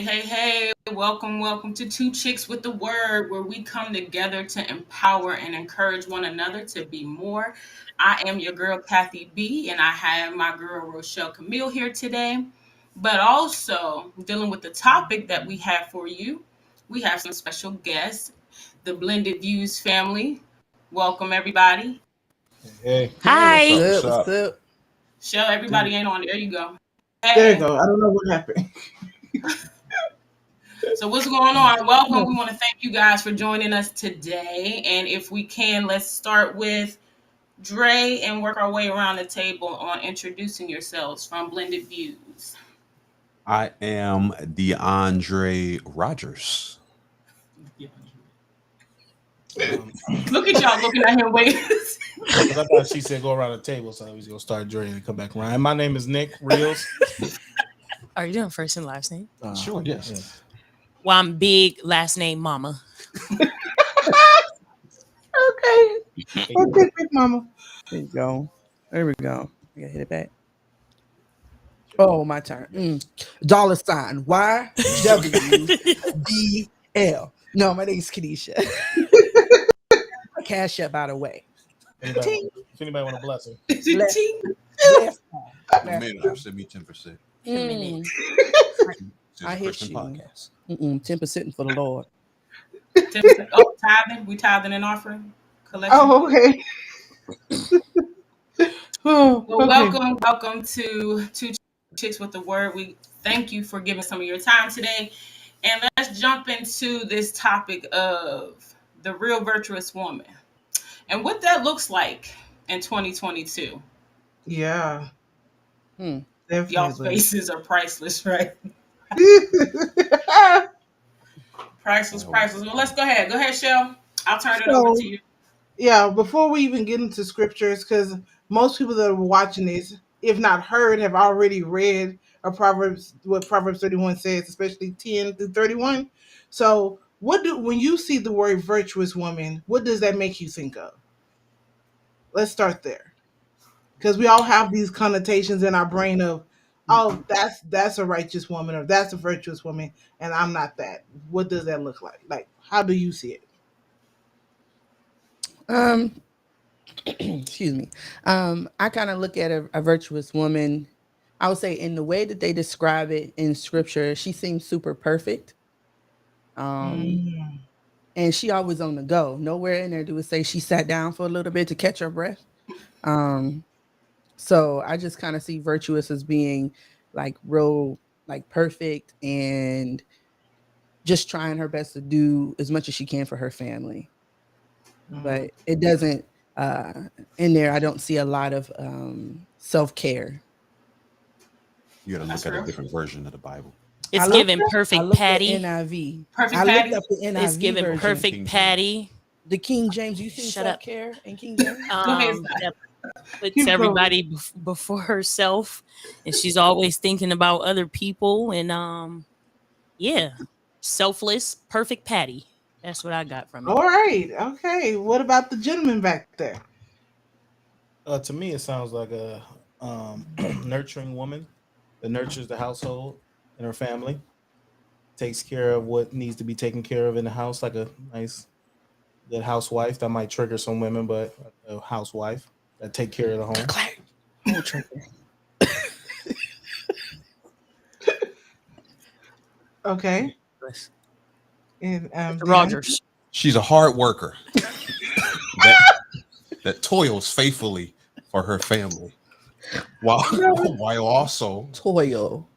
Hey, welcome to Two Chicks with the Word, where we come together to empower and encourage one another to be more. I am your girl, Kathy B, and I have my girl, Rochelle Camille, here today. But also, dealing with the topic that we have for you, we have some special guests, the Blended Views family. Welcome, everybody. Hey, Hey, what's Hi. up? what's What's up? up? Show everybody ain't on. There you go. There you Hey, go. I don't know what happened. so what's going on? Welcome. We want to thank you guys for joining us today. And if we can, let's start with Dre and work our way around the table on introducing yourselves from Blended Views. I am DeAndre Rogers. Um, Look at y'all looking at him waiting. Because I thought she said go around the table, so I was gonna start drinking and come back around. And my name is Nick Reels. Are you doing first and last name? Sure, yes. Well, I'm big last name Mama. Okay. Okay, Big Mama. There you go. There we go. I gotta hit it back. Oh, my turn. Dollar sign YWDL. No, my name's Kenesha. Cash up out of the way. If anybody want to bless her, Bless Man, send me 10%. Mm, I hit Christian you. podcast. 10% for the Lord. Oh, tithing. We tithing and offering collection. Oh, okay. Oh, Well, okay. welcome to Two Chicks with the Word. We thank you for giving some of your time today. And let's jump into this topic of the real virtuous woman and what that looks like in 2022. Yeah, Hmm. Y'all's definitely. faces are priceless, right? Priceless. Well, let's go ahead. Go ahead, Shell. I'll turn it over to So, you. yeah, before we even get into scriptures, because most people that are watching this, if not heard, have already read a Proverbs, what Proverbs 31 says, especially 10 through 31. So, when you see the word virtuous woman, what does that make you think of? Let's start there. Because we all have these connotations in our brain of, oh, that's a righteous woman or that's a virtuous woman, and I'm not that. What does that look like? Like, how do you see it? Um, excuse me. I kind of look at a virtuous woman. I would say in the way that they describe it in scripture, she seems super perfect. Um, Mm. and she always on the go. Nowhere in there do it say she sat down for a little bit to catch her breath. Um, so I just kind of see virtuous as being like real, like perfect and just trying her best to do as much as she can for her family. Mm. But it doesn't uh in there I don't see a lot of self-care. You got to That's look at a real. different version of the Bible. I It's looked given I perfect looked at Patty. NIV. Perfect I looked Patty. up the It's NIV given version. perfect King James. Patty. The King James, you see Shut up. self-care in King James? Go ahead, That puts Keep going. everybody before herself, and she's always thinking about other people. And yeah, selfless, perfect Patty. That's what I got from it. All right. Okay. What about the gentleman back there? to me, it sounds like a nurturing woman that nurtures the household and her family, takes care of what needs to be taken care of in the house, like a nice good housewife. That might trigger some women, but a housewife that take care of the home. Oh, trigger. Okay. And Deanna? Rogers. She's a hard worker that that toils faithfully for her family, while while also Toil.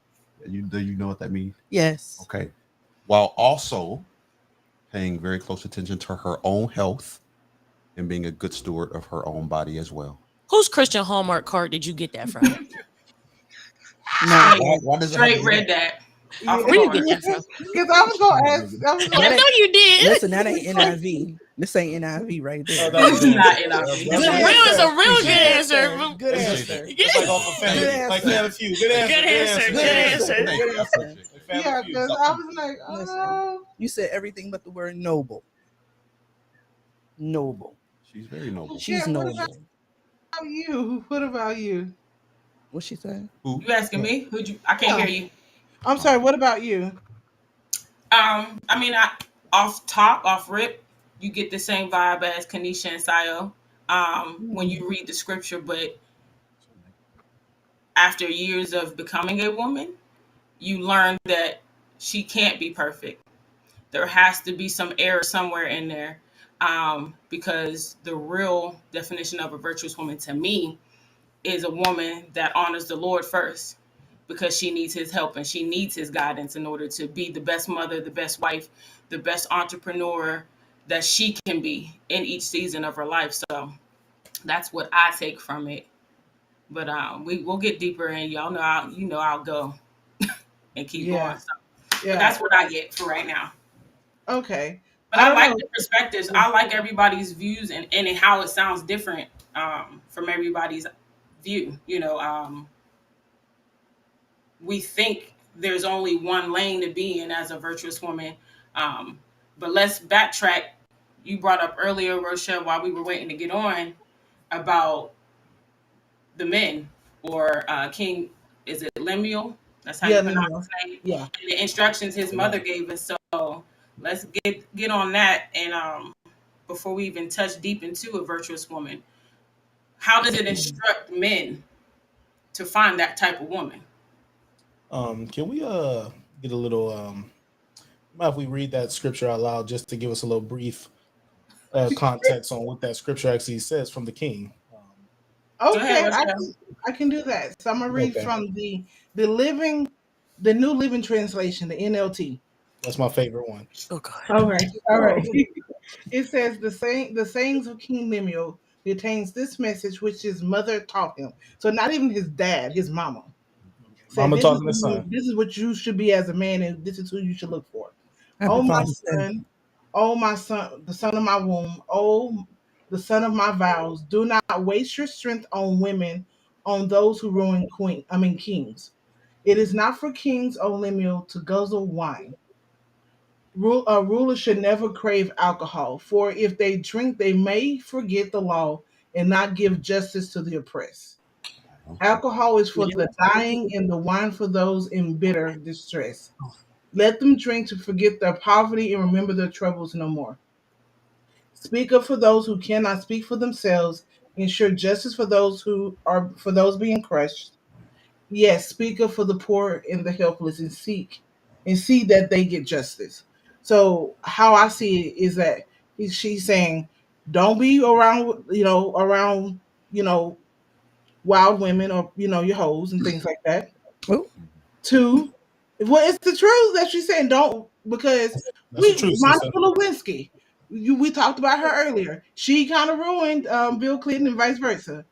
do you know what that means? Yes. Okay, while also paying very close attention to her own health and being a good steward of her own body as well. Whose Christian Hallmark card did you get that from? No. Why does it have to Straight be read that? that off a Yeah. Where you card. get that from? Because I was gonna ask. I was That I gonna. know ain't, you did. listen, that ain't NIV. This ain't NIV right Oh, there. that was It's the not answer. in our That's video. It's the a answer. real, it's a real Good good answer. answer. Good Appreciate answer. that. It's like off of family. Good answer. Like Family Feud. Good answer. Good answer. Good answer. Thank Good you. I answer. appreciate that. Family Yeah, Feud. because I was like, Listen, oh. you said everything but the word noble. Noble. She's very noble. She's Yeah. What about noble. you? What about you? What she said? Who? You asking me? Who'd you? I can't Yeah. hear you. I'm sorry. What about you? I mean, off top, off rip, you get the same vibe as Kanisha and Sayo when Mm. you read the scripture, but after years of becoming a woman, you learn that she can't be perfect. There has to be some error somewhere in there, because the real definition of a virtuous woman to me is a woman that honors the Lord first, because she needs his help and she needs his guidance in order to be the best mother, the best wife, the best entrepreneur that she can be in each season of her life. So that's what I take from it. But we'll get deeper, and y'all know I'll go and keep Yeah, going. So, but yeah. that's what I get for right now. Okay. But I I don't like know. the perspectives. I like everybody's views, and how it sounds different from everybody's view. We think there's only one lane to be in as a virtuous woman. Um, but let's backtrack. You brought up earlier, Rochelle, while we were waiting to get on, about the men, or King, is it Lemuel? That's how you Yeah, pronounce Lemuel. his name. Yeah. And the instructions his mother gave us. So let's get on that. And before we even touch deep into a virtuous woman, how does it instruct men to find that type of woman? Can we get a little mind if we read that scripture out loud just to give us a little brief context on what that scripture actually says from the king? Go ahead, Okay, Rochelle. I can do that. So I'm gonna read Okay, from the living the New Living Translation, the NLT. that's my favorite one. Oh God. All right, all right. It says the sayings of King Lemuel contains this message which his mother taught him. So not even his dad, his mama said Mama talking to son. this is what you should be as a man, and this is who you should look for. Happy Oh my Father's Day. son, oh my son, the son of my womb, oh the son of my vows, do not waste your strength on women, on those who ruin kings. It is not for kings, O Lemuel, to guzzle wine. A ruler should never crave alcohol, for if they drink, they may forget the law and not give justice to the oppressed. Alcohol is for the dying, and the wine for those in bitter distress. Let them drink to forget their poverty and remember their troubles no more. Speak up for those who cannot speak for themselves. Ensure justice for those being crushed. Yes, speak up for the poor and the helpless, and see that they get justice. So how I see it is that she's saying, don't be around, you know, wild women, or your hoes and things like that. Oh, Two, well, it's the truth that she's saying. Don't, because That's the truth, Monica sister. Lewinsky, we talked about her earlier. She kind of ruined Bill Clinton and vice versa.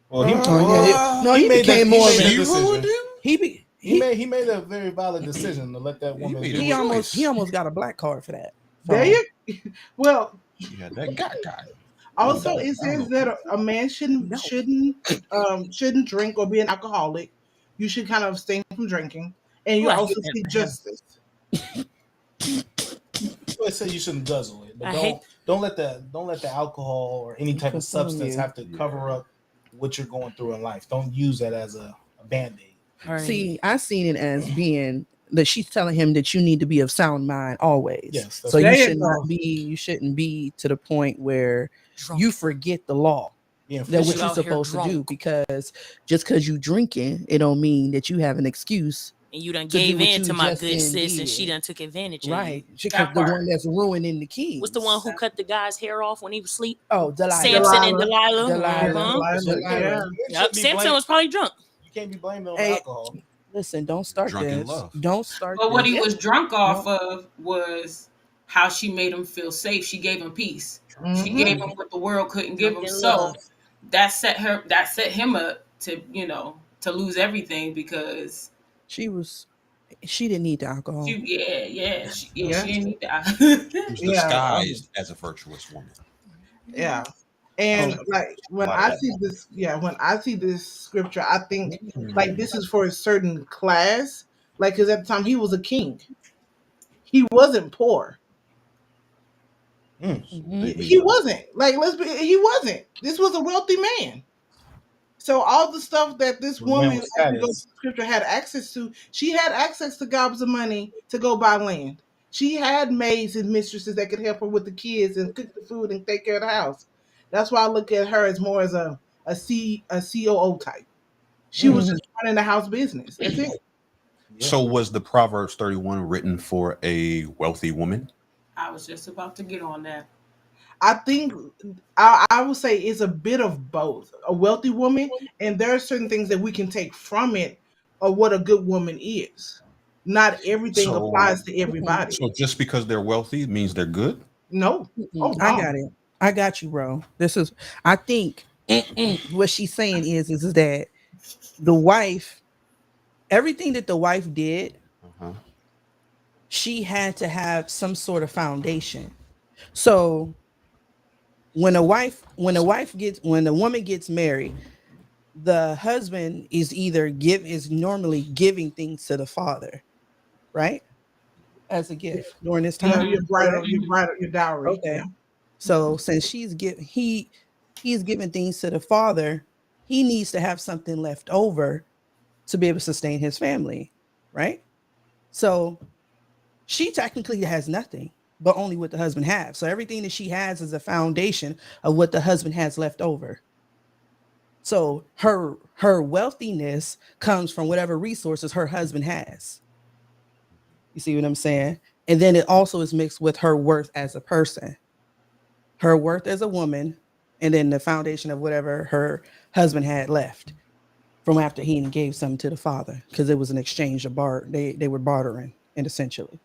Well, oh yeah, yeah. No, he became he more of made an that She ruined decision. him. He made a very valid decision to let that He woman made a do he it. almost he choice. almost got a black card for that. There So you. Well, She had that guy. he also don't it I don't says know. that a man know. shouldn't drink or be an alcoholic. You should kind of abstain from drinking, and Ooh, you I hate also that seek for him. justice. Well, I say you shouldn't guzzle it, but I hate. don't let the alcohol or any type of Consume substance you. have to Yeah. cover up what you're going through in life. Don't use that as a band aid. All right. See, I seen it as being that she's telling him that you need to be of sound mind always. Yes, So that's what There you she's you saying. should not go. be you shouldn't be to the point where Drunk. you forget the law. Being That Cause what you you're foolish. out here supposed to do, drunk because just because you drinking, it don't mean that you have an excuse and you done to do gave what in you to my just good then sis and she did. done took advantage of you. Right. Because That the part. one that's ruining the What's the one kings. who cut the guy's hair off when he was asleep? Oh, Delilah. Samson and Delilah. Delilah. Yeah, Delilah. Uh-huh. Delilah. Yeah. Delilah. Men Yep. shouldn't be Samson blamed. was probably drunk. You can't be blamed on Hey, alcohol. listen, don't start Drunk in this. love. Don't start But what he this. Yeah. was drunk off No. of was how she made him feel safe. She gave him peace. Drunk in She Mm-hmm. gave love. him what the world couldn't give Drunk him. in So love. that set him up to to lose everything, because She didn't need the alcohol. she Yeah. didn't need that. She was Yeah. disguised as a virtuous woman. Yeah. And Oh, like A when lot of I that. see this, yeah, when I see this scripture, I think like Mm. this is for a certain class. Like, because at the time he was a king, he wasn't poor. Mm. hmm He Absolutely. wasn't. Like, let's be. He wasn't. This was a wealthy man. So all the stuff that this Was a man woman, with as we go to status. scripture, had access to, she had access to gobs of money to go buy land. She had maids and mistresses that could help her with the kids and cook the food and take care of the house. That's why I look at her as more as a COO type. She was Mhm. just running the house business. That's it. Yeah. So was the Proverbs 31 written for a wealthy woman? I was just about to get on that. I think I would say it's a bit of both. A wealthy woman, and there are certain things that we can take from it of what a good woman is. Not everything So applies to Mm-mm. everybody. so just because they're wealthy means they're good? No. Mm-mm. Oh I no. got it. I got you, bro. This is, I think, what she's saying is that the wife, everything that the wife did, Uh-huh. she had to have some sort of foundation. So when a woman gets married, the husband is normally giving things to the father, right? As a gift during this Yeah, time, Hmm. your bridal, correct? your bridal, your dowry. Yeah. Okay. So since he's giving things to the father, he needs to have something left over to be able to sustain his family, right? So she technically has nothing, but only what the husband has. So everything that she has is a foundation of what the husband has left over. So her wealthiness comes from whatever resources her husband has. You see what I'm saying? And then it also is mixed with her worth as a person, her worth as a woman, and then the foundation of whatever her husband had left from after he gave something to the father, because it was an exchange of they were bartering and essentially.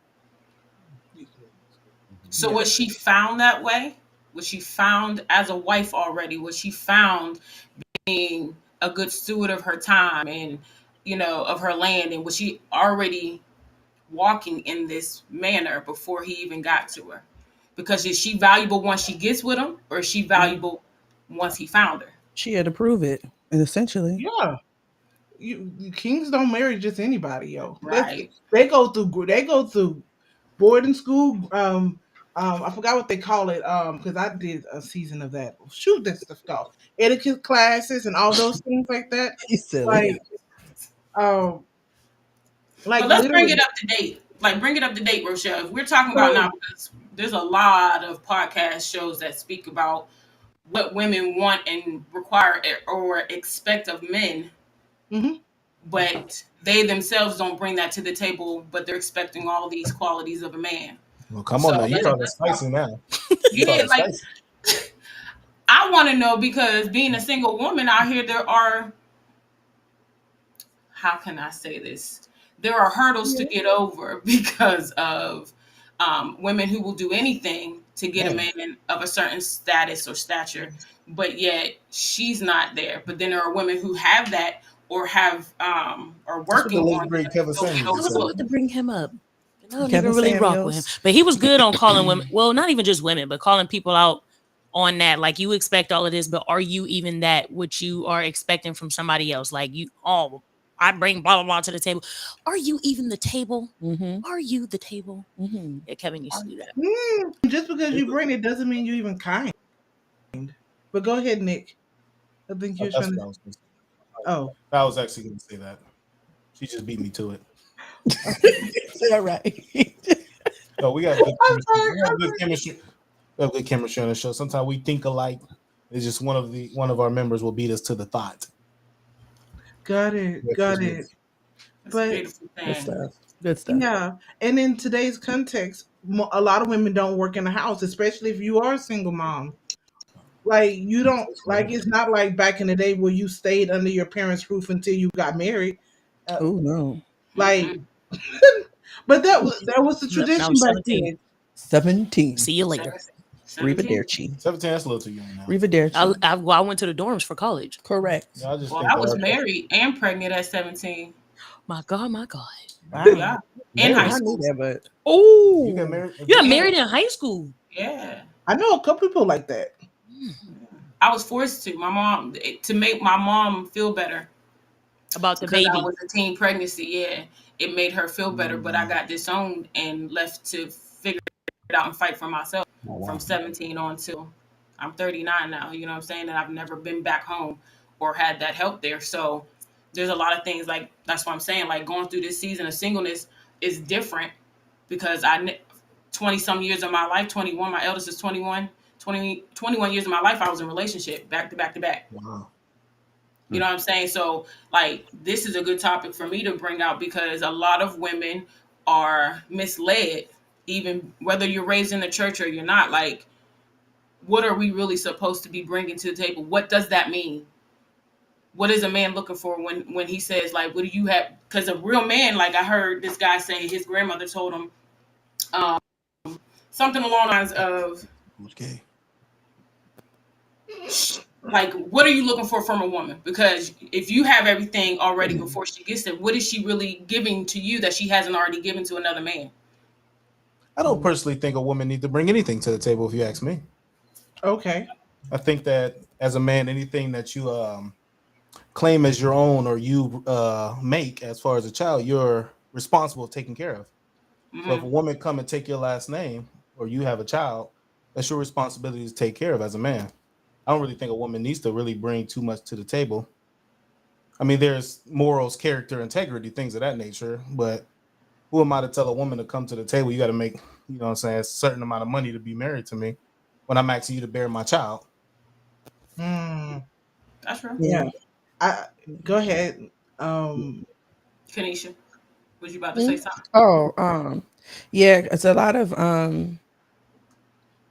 So Yeah. was she found that way? Was she found as a wife already? Was she found being a good steward of her time and of her land? And was she already walking in this manner before he even got to her? Because is she valuable once she gets with him, or is she valuable once he found her? She had to prove it, and essentially. Yeah. Kings don't marry just anybody, yo. Right. They go through boarding school. I forgot what they call it. Because I did a season of that. Shoot, that stuff called etiquette classes and all those things like that. He's silly. Like, um, like But let's bring it literally. up to date. Like bring it up to date, Rochelle. If we're talking about now, So, because there's a lot of podcast shows that speak about what women want and require or expect of men, mhm. but they themselves don't bring that to the table, but they're expecting all these qualities of a man. Well, come So on now. You talking let's talk. spicy now. You Yeah, talking like spicy. I want to know because being a single woman out here, there are, how can I say this? There are hurdles to Yeah. get over because of women who will do anything to get a Man, man of a certain status or stature, but yet she's not there. But then there are women who have that or have are that's what the working late on great that. Kevin They'll get Samuels I would over was say. those. about to bring him up. And I don't Kevin even really rock with him. Samuels. But he was good on calling women. Well, not even just women, but calling people out on that. Like you expect all of this, but are you even that what you are expecting from somebody else? Like I bring blah blah blah to the table. Are you even the table? Mm-hmm. Are you the table? Mm-hmm. Yeah, Kevin used to do that. Just because you bring it doesn't mean you even kind. But go ahead, Nick. I think you're That's trying to. what I was going to say. Oh, I was actually going to say that. She just beat me to it. All right. No, we got good I'm chemistry. sorry. We have good chemistry. We have good chemistry on the show. Sometimes we think alike. It's just one of our members will beat us to the thought. Got it. Yes, she Got it. is. That's a But beautiful Good thing. stuff. Good stuff. yeah, and in today's context, a lot of women don't work in the house, especially if you are a single mom. Like you don't like it's not like back in the day where you stayed under your parents' roof until you got married. Uh, Oh no. like, Mm-mm. but that was the Yep. Now tradition he's back 17. then. 17. See you later. 17. 17? Arrivederci. 17, that's a little too young now. Arrivederci. Well, I went to the dorms for college. Correct. Yeah, I just Well, think I was that married and pregnant at 17. My God, my God. Wow. Yeah. In high married. I knew school. that, but You got Oh, married you got Yeah. married in high school. Yeah. I know a couple people like that. Hmm. I was forced to. My mom, to make my mom feel better About the because I baby. was a teen pregnancy. Yeah. It made her feel better, but I Mm, got disowned and left to figure it out and fight for myself Oh from wow. 17 on till I'm 39 now. You know what I'm saying? And I've never been back home or had that help there. So there's a lot of things like that's what I'm saying. Like going through this season of singleness is different because 20 some years of my life, 21, my eldest is 21, 21 years of my life, I was in relationship back to back to back. Wow. You know what I'm saying? So, like, this is a good topic for me to bring out because a lot of women are misled, even whether you're raised in the church or you're not. Like, what are we really supposed to be bringing to the table? What does that mean? What is a man looking for when he says, like, what do you have? Because a real man, like I heard this guy say, his grandmother told him um, something along the lines of, Okay. like, what are you looking for from a woman? Because if you have everything already before she gets there, what is she really giving to you that she hasn't already given to another man? I don't personally think a woman need to bring anything to the table. If you ask me, Okay. I think that as a man, anything that you claim as your own or you make as far as a child, you're responsible for taking care of. So if a Hmm. woman come and take your last name or you have a child, that's your responsibility to take care of as a man. I don't really think a woman needs to really bring too much to the table. I mean, there's morals, character, integrity, things of that nature, but who am I to tell a woman to come to the table? You got to make, you know what I'm saying, a certain amount of money to be married to me when I'm asking you to bear my child. Hmm. That's true. Yeah. Yeah. I Go ahead. Um. Kanisha, was you about to say Mm. something? Oh, yeah, it's a lot of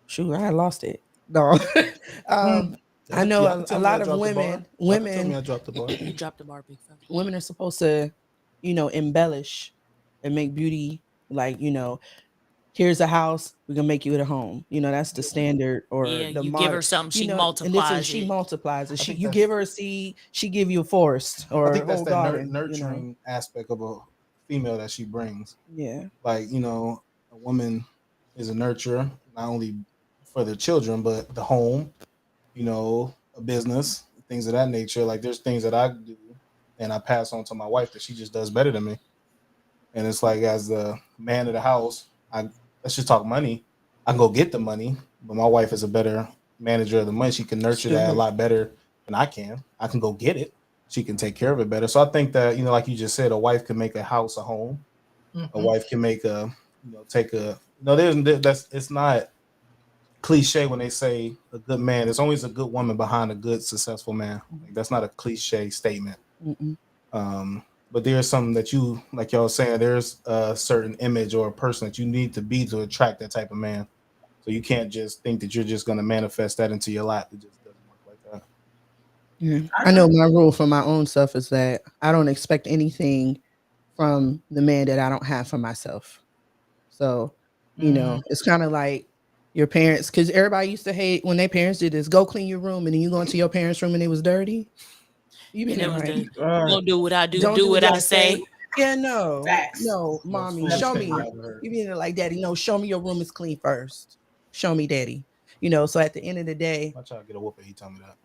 shoot, I lost it. No. mm, um I know Y'all can a tell me I lot of dropped the bar. women Y'all can tell me women I dropped the bar. You dropped the bar, big fella. women are supposed to, embellish and make beauty, like, here's a house, we're gonna make you at a home. That's the standard or Yeah, the you give model. her something, she And this is multiplies she it. multiplies it. I She think You that's give her a seed, she give you a forest I or a think that's whole that garden. nurturing aspect of a female that she brings. Yeah. Like, a woman is a nurturer, not only for the children, but the home, a business, things of that nature. Like, there's things that I do and I pass on to my wife that she just does better than me. And it's like, as the man of the house, let's just talk money. I can go get the money, but my wife is a better manager of the money. She can nurture that a Stewart. lot better than I can. I can go get it. She can take care of it better. So I think that, like you just said, a wife can make a house a home. A mhm. wife can make take a, that's, it's not cliche when they say a good man. There's always a good woman behind a good, successful man. Like, that's not a cliche statement. Mm-mm. But there's something that you, like y'all saying, there's a certain image or a person that you need to be to attract that type of man. So you can't just think that you're just going to manifest that into your lap. It just doesn't work like that. Yeah. I I know agree. my rule for my own self is that I don't expect anything from the man that I don't have for myself. So, Mm, it's kind of like your parents, because everybody used to hate when their parents did this: go clean your room, and then you go into your parents' room and it was dirty. You And be it was like, the right. don't do what I do, don't do do what what you I gotta say. say. Yeah, no, Facts. no, Most mommy, foolish show thing me. I ever heard. You be like, daddy, no, show me your room is clean first. Show me, daddy. So at the end of the day, My child get a whooping. He tell me that.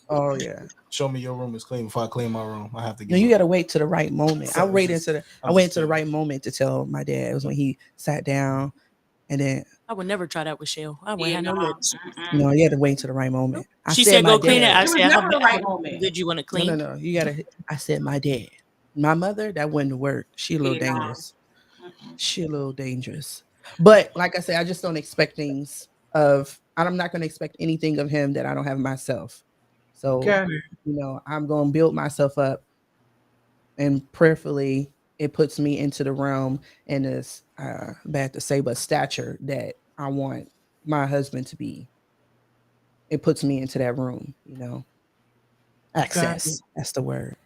oh yeah, Show me your room is clean before I clean my room. I have to no, give you up. gotta wait to the right moment. I So it's waited just, to the, I I'm waited just to the kidding. right moment to tell my dad. It was when he sat down, and then I would never try that with Shell. I wouldn't Yeah, have no. no lips. Mm-mm. you had to wait to the right Nope. moment. I She said said my go clean it. dad. I It was said never the right moment. good you want it No, no, cleaned. no. You gotta. I said my dad. My mother, that wouldn't work. She a little Yeah, no. dangerous. Mm-mm. She a little dangerous. But like I said, I just don't expect things of. I'm not gonna expect anything of him that I don't have myself. So, Got it. I'm gonna build myself up, and prayerfully, it puts me into the realm and this bad to say, but stature that I want my husband to be. It puts me into that room. Got it. Access. That's the word.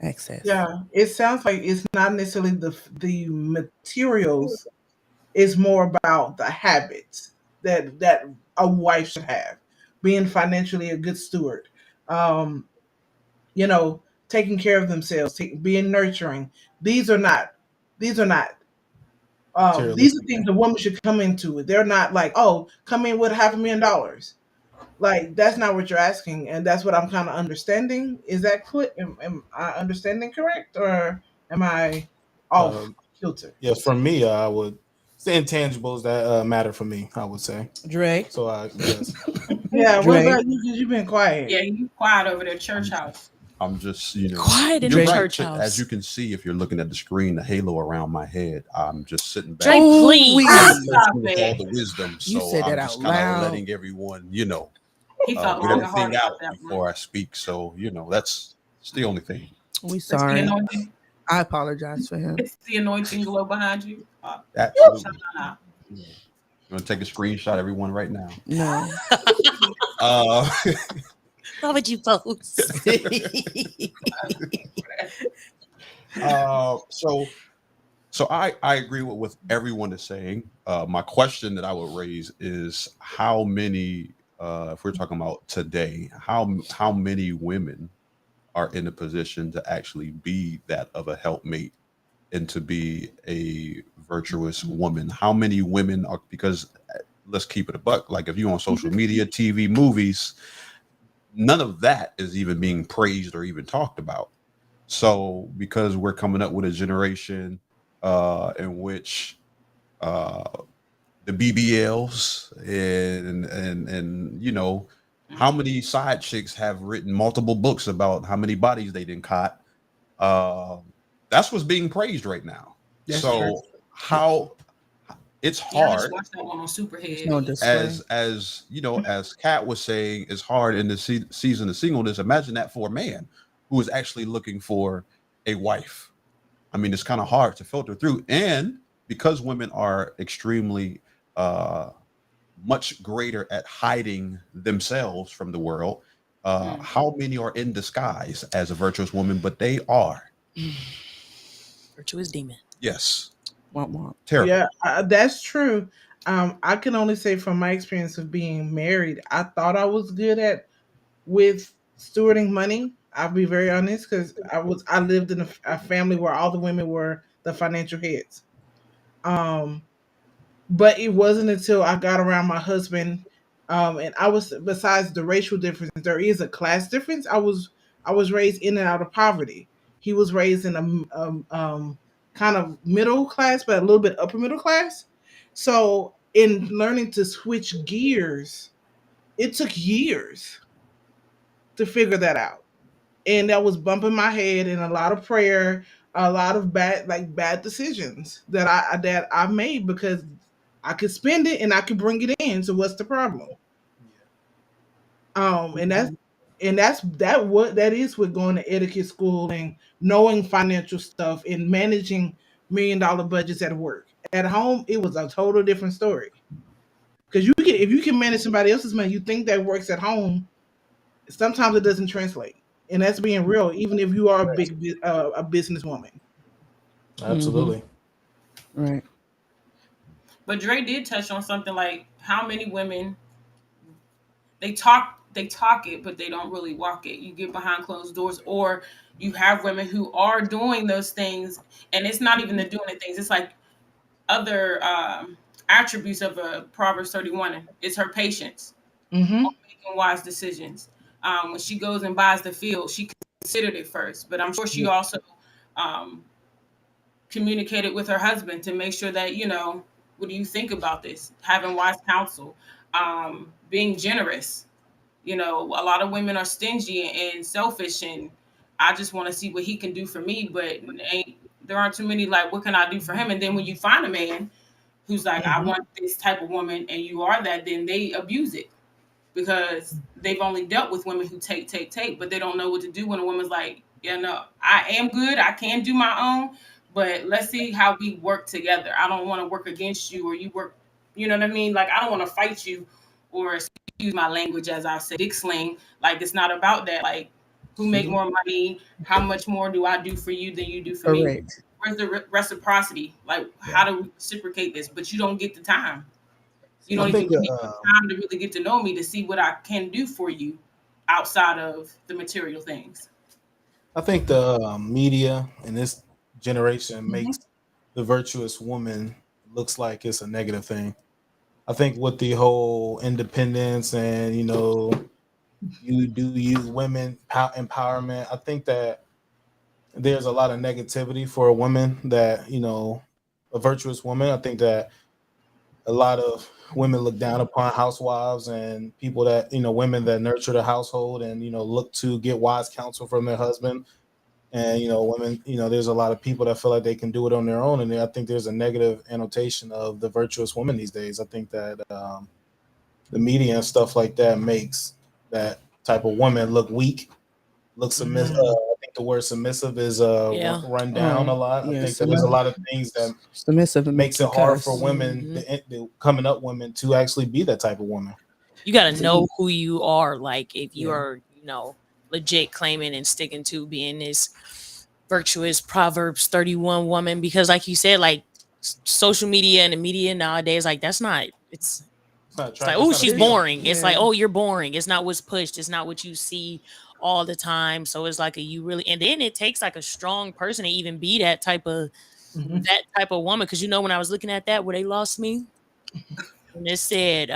Access. Yeah. It sounds like it's not necessarily the materials. It's more about the habits that a wife should have. Being financially a good steward. Um. You know, taking care of themselves, being nurturing. These are not. These are not. These are Materialistic things thing. a woman should come into it. They're not like, oh, come in with $500,000. Like that's not what you're asking, and that's what I'm kind of understanding. Is that clear? Am I understanding correct, or am I off Um, kilter? yes, for me, I would say intangibles that matter for me. I would say Dre. so. Yes, Yeah. What Dre. about you? Because you've been quiet. Yeah, you quiet over there, church house. I'm just, Quiet in you're the Drake. right. church As house. you can see, if you're looking at the screen, the halo around my head, I'm just sitting back Drake, Ooh-wee. please. as a Stop person with all it. the wisdom. You So said that I'm out just kind of loud. letting everyone, He felt get long and hard everything about out that one. before I speak. So, that's the only thing. We It's the sorry. anointing. I apologize for him. It's the anointing glow behind you. Absolutely. Shana. You want to take a screenshot, everyone, right now? No. Uh, Why would you post? so I agree with what everyone is saying. My question that I would raise is how many, if we're talking about today, how many women are in a position to actually be that of a helpmate and to be a virtuous woman? How many women are, because let's keep it a buck. Like if you on social media, TV, movies, none of that is even being praised or even talked about. So because we're coming up with a generation in which uh, the BBLs and how many side chicks have written multiple books about how many bodies they didn't caught. Uh, that's what's being praised right now. That's true. So how it's Yeah, I just hard watched that one on There's Superhead. no display. as Kat was saying, it's hard in the season of singleness. Imagine that for a man who is actually looking for a wife. I mean, it's kind of hard to filter through, and because women are extremely uh, much greater at hiding themselves from the world. Mm. How many are in disguise as a virtuous woman? But they are, Virtuous demon. yes, Womp womp. terrible. Yeah, that's true. I can only say from my experience of being married, I thought I was good at with stewarding money. I'll be very honest because I lived in a family where all the women were the financial heads. Um, but it wasn't until I got around my husband, and I was besides the racial difference, there is a class difference. I was raised in and out of poverty. He was raised in kind of middle class, but a little bit upper middle class. So in learning to switch gears, it took years to figure that out, and that was bumping my head and a lot of prayer, a lot of bad decisions that I made because I could spend it and I could bring it in. So what's the problem? And that is with going to etiquette school and knowing financial stuff and managing $1 million budgets at work. At home, it was a total different story. Because if you can manage somebody else's money, you think that works at home. Sometimes it doesn't translate, and that's being real. Even if you are a businesswoman. Mm-hmm. Absolutely. Right. But Dre did touch on something like how many women they talk it, but they don't really walk it. You get behind closed doors, or you have women who are doing those things, and it's not even the doing the things. It's like other attributes of a Proverbs 31. It's her patience on Mm-hmm. making wise decisions. When she goes and buys the field, she considered it first, but I'm sure she Yeah. also um, communicated with her husband to make sure that what do you think about this? Having wise counsel, being generous. A lot of women are stingy and selfish, and I just want to see what he can do for me. But there aren't too many like, what can I do for him? And then when you find a man who's like, I Mm-hmm. want this type of woman, and you are that, then they abuse it because they've only dealt with women who take, but they don't know what to do when a woman's like, yeah, no, I am good. I can do my own, but let's see how we work together. I don't want to work against you or you work, you know what I mean? Like, I don't want to fight you or excuse my language, as I say, dick sling. Like, it's not about that. Like, who make more money? How much more do I do for you than you do for me? Correct. Where's the reciprocity? Like, how Yeah. do we reciprocate this? But you don't get the time. You I don't even think give me time to really get to know me to see what I can do for you outside of the material things. the media in this generation Mm-hmm. makes the virtuous woman looks like it's a negative thing. I think with the whole independence and you do use women empowerment. I think that there's a lot of negativity for a woman that a virtuous woman. I think that a lot of women look down upon housewives and people that women that nurture the household and look to get wise counsel from their husband. And women, there's a lot of people that feel like they can do it on their own, and I think there's a negative annotation of the virtuous woman these days. I think that the media and stuff like that makes that type of woman look weak, look submissive. I think the word submissive is Yeah. run down a lot. I Yeah, think that there's a lot of things that submissive and makes it you hard cuss. for women, the coming up women, to actually be that type of woman. You got to know who you are. Like if you Yeah. are, legit claiming and sticking to being this virtuous Proverbs 31 woman, because like you said, like social media and the media nowadays, like that's not, It's not it's like, attractive. oh, It's not she's appealing. boring. It's like, Yeah. oh, you're boring. It's not what's pushed. It's not what you see all the time. So it's like you really, and then it takes like a strong person to even be that type of woman. Cause when I was looking at that where they lost me, and it said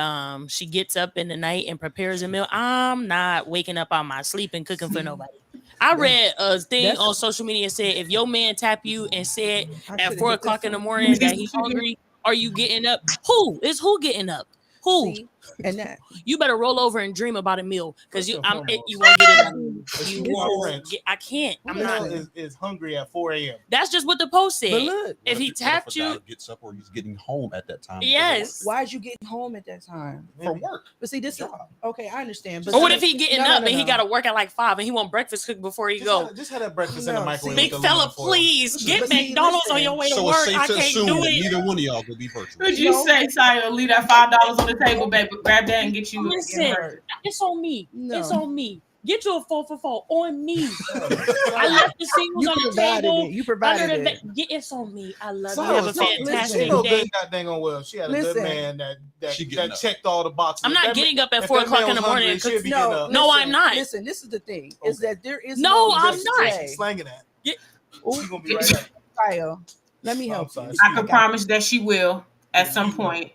she gets up in the night and prepares a meal. I'm not waking up on my sleep and cooking for nobody. I read a thing that's- on social media said if your man tap you and said I at should've 4 hit o'clock this in the one. morning that he's hungry, are you getting up? Who getting up? Who? See, and that You better roll over and dream about a meal because First and you foremost, won't get it out of me. excuse You my won't French. get. I can't. Who I'm the hell not. is hungry at 4 a.m.? That's just what the post but said. look, If he tapped What if a you, guy gets up or he's getting home at that time? yes. why is you getting home at that time? From work. But see, this is Job. okay. I understand. But Or what see- if he getting no, up no, and he no. got to work at like 5 and he want breakfast cooked before he go? Just had that breakfast in the No, microwave. see- Big with fella, aluminum foil. please get But see, McDonald's on listen. your way to So work. it's safe I to can't assume do that it. neither one of y'all could be virtuous. Could you No. say, Saya, leave that $5 on the table, baby, grab that and get you Listen, her. it's on me. No. It's on me. Get you a 4 for 4 on me. I I left the singles You on the provided table. it. You provided Under the it. it's on me. I love you. Saya Have a was talking- fantastic She know day. good goddamn on well. She had a good Listen. man that She getting up. checked all the boxes. I'm If not that getting man- up at if 4 that o'clock man in the was morning. hungry, she'd be No, getting up. No, I'm not. Listen, this is the thing: is Okay. that there is No, I'm just not. today. Slanging that. Ooh, She gonna be right up. Kyle, let me I'm help sorry. you. I can promise that she will at some You will. point.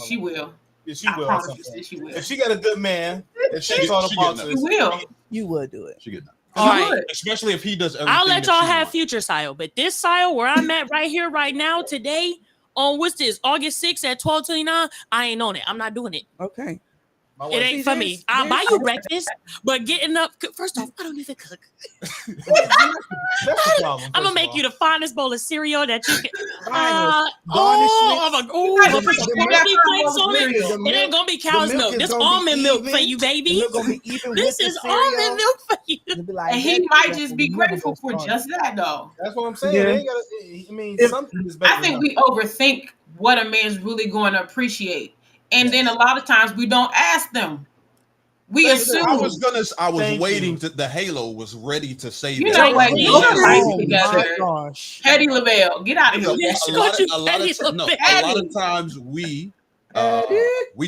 She will. Yeah, she I will. At promise some you point. that she will. If she got a good man that She checks get- all the she getting up. She boxes, will. You would do it. She getting up. All She right. would. Especially if he does everything. I'll let that y'all she have wants. future Sile, but this Sile where I'm at right here, right now, today, on what's this, August 6th at 12:29, I ain't on it. I'm not doing it. Okay. my It wife, ain't for me. there's- I'll buy there's- you breakfast, but getting up, first off, I don't even cook. that's the problem. I'm gonna make you the finest bowl of cereal that you can. Finest. I'm gonna The put some milk- parsley flakes on it. The It ain't gonna be cow's milk milk. is This gonna be almond milk for even. you, The baby. milk gonna be even This with the is cereal. almond milk for you. You'll be like, And he that- might that just will be never grateful go for started. just that, though. That's what I'm saying. Yeah. They ain't gotta, I mean, If- something is better. I think we overthink what a man's really going to appreciate. And then a lot of times we don't ask them. We assume. I was Thank waiting you. to the halo was ready to say You that. know what? Jay-Z. Get your life Oh together. my gosh. Petty LaBelle, get out of here. Yeah, with she that called shit. you a lot Petty of LaBelle. a lot of times we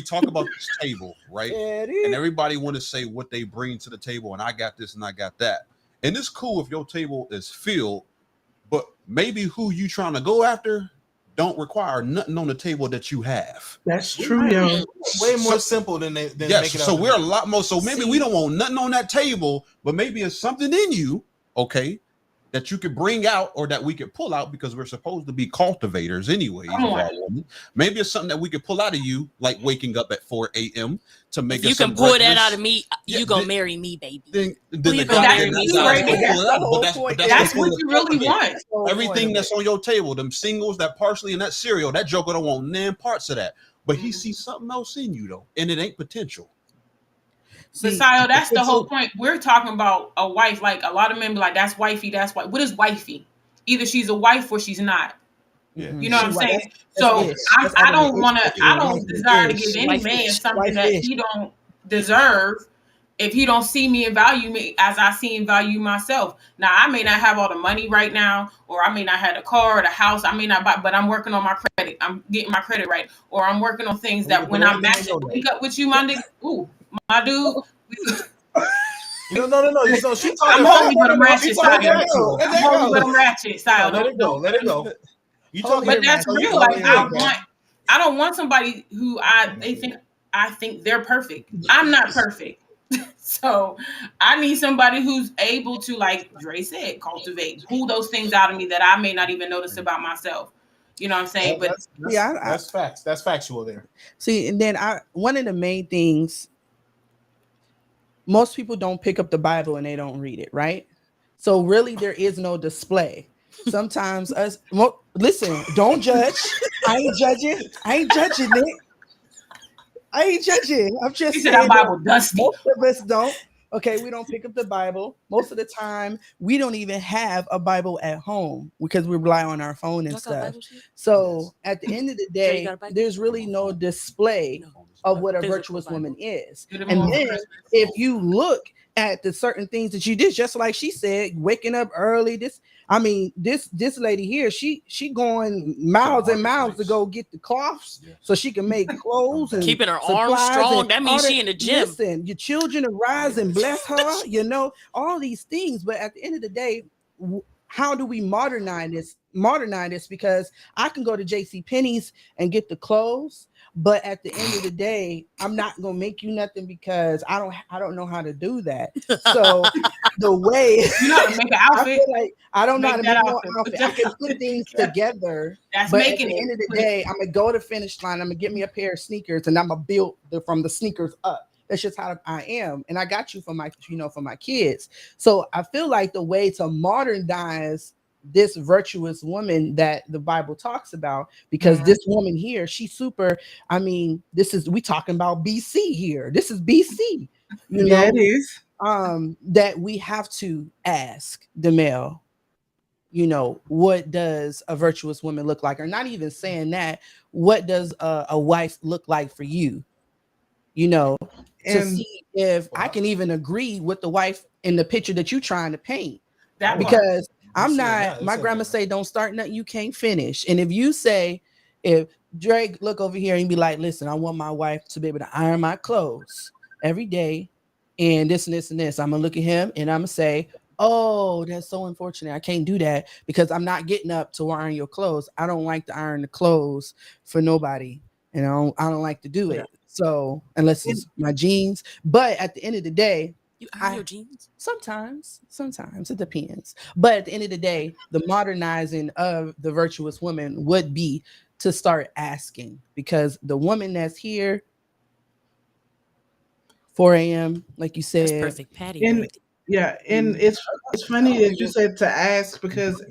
talk about this table, right? And everybody want to say what they bring to the table, and I got this and I got that. And it's cool if your table is filled, but maybe who you trying to go after don't require nothing on the table that you have. That's true, yo. way more So- simple than they make Yes, it out so to we're a be. lot more. So maybe we don't want nothing on that table, but maybe it's something in you, okay, that you could bring out or that we could pull out because we're supposed to be cultivators anyways. Come of on. our woman. Maybe it's something that we could pull out of you, like waking up at 4 a.m. to make If us you can some pull that breakfast. out of me, Yeah, you gonna then- marry me, baby. Then Please the don't guy, marry then me, that guy's baby. gonna pull it out. But That's the whole That's the what point you of really cultivating. want. Everything that's on your table, them singles, that parsley, and that cereal, that joker don't want none parts of that. But he sees something else in you though, and it ain't potential. But Sio, that's the whole point. We're talking about a wife. Like a lot of men be like, that's wifey, that's wife. What is wifey? Either she's a wife or she's not. Yeah. You know what I'm saying? That's So it. I That's all don't it is. want to. That's I it. don't Wife desire to is. give any Wife man is. something Wife that is. he don't deserve if he don't see me and value me as I see and value myself. Now I may not have all the money right now, or I may not have the car or the house. I may not buy, but I'm working on my credit. I'm getting my credit right, or I'm working on things that when I'm matching link up with you, my nigga. Ooh, my dude. No. She I'm talking. holding with a ratchet She style. talking I'm factual. holding with a ratchet style. Let it go. Let it go. You talking? But that's Oh, real. you Like talking good, I don't want somebody who I think they're perfect. I'm not perfect. So I need somebody who's able to, like Dre said, cultivate, pull those things out of me that I may not even notice about myself. You know what I'm saying? But Yeah, That's facts. That's factual there. see, and then one of the main things, most people don't pick up the Bible and they don't read it, right? So really, there is no display. Sometimes listen, don't judge. I ain't judging. I ain't judging it. I ain't judging. I'm he just said our saying that Bible dusty. most of us don't. Okay, we don't pick up the Bible. Most of the time, we don't even have a Bible at home because we rely on our phone and Y'all got stuff. Bible sheet? So at the end of the Sure, you day, got a Bible? there's really no display No. of what a Physical virtuous Bible. woman is. Get him And one for then Christmas. if you look at the certain things that you did, just like she said, waking up early. This lady here, she going miles and miles to go get the cloths so she can make clothes and Keeping her arms supplies strong. and That all means that. she in the gym. Listen, your children arise and bless her. All these things. But at the end of the day, how do we modernize this? Because I can go to JC Penney's and get the clothes, but at the end of the day, I'm not gonna make you nothing because I don't know how to do that. So the way You know how to make an I outfit? feel like I don't know how Make to that make no outfit. outfit. I can put things together, That's but at making the it. end of the day, I'm gonna go to finish line. I'm gonna get me a pair of sneakers, and I'm gonna build from the sneakers up. That's just how I am, and I got you for my kids. So I feel like the way to modernize this virtuous woman that the Bible talks about, because this woman here, she's super. This is we talking about BC here. This is BC, Yeah, it is. that we have to ask the male, what does a virtuous woman look like? Or not even saying that, what does a wife look like for you? You know, to And see if I can even agree with the wife in the picture that you're trying to paint. That part. Because You I'm see it now. not, It my says grandma that. say, don't start nothing you can't finish. And if you say, if Drake look over here and be like, listen, I want my wife to be able to iron my clothes every day and this and this and this, I'm gonna look at him and I'm gonna say, oh, that's so unfortunate. I can't do that because I'm not getting up to iron your clothes. I don't like to iron the clothes for nobody. And I don't like to do yeah, it. So unless it's my jeans. But at the end of the day, You iron I your jeans? sometimes it depends. But at the end of the day, the modernizing of the virtuous woman would be to start asking, because the woman that's here 4 a.m., like you That's said, perfect patty and right yeah, and mm, it's funny that you said to ask because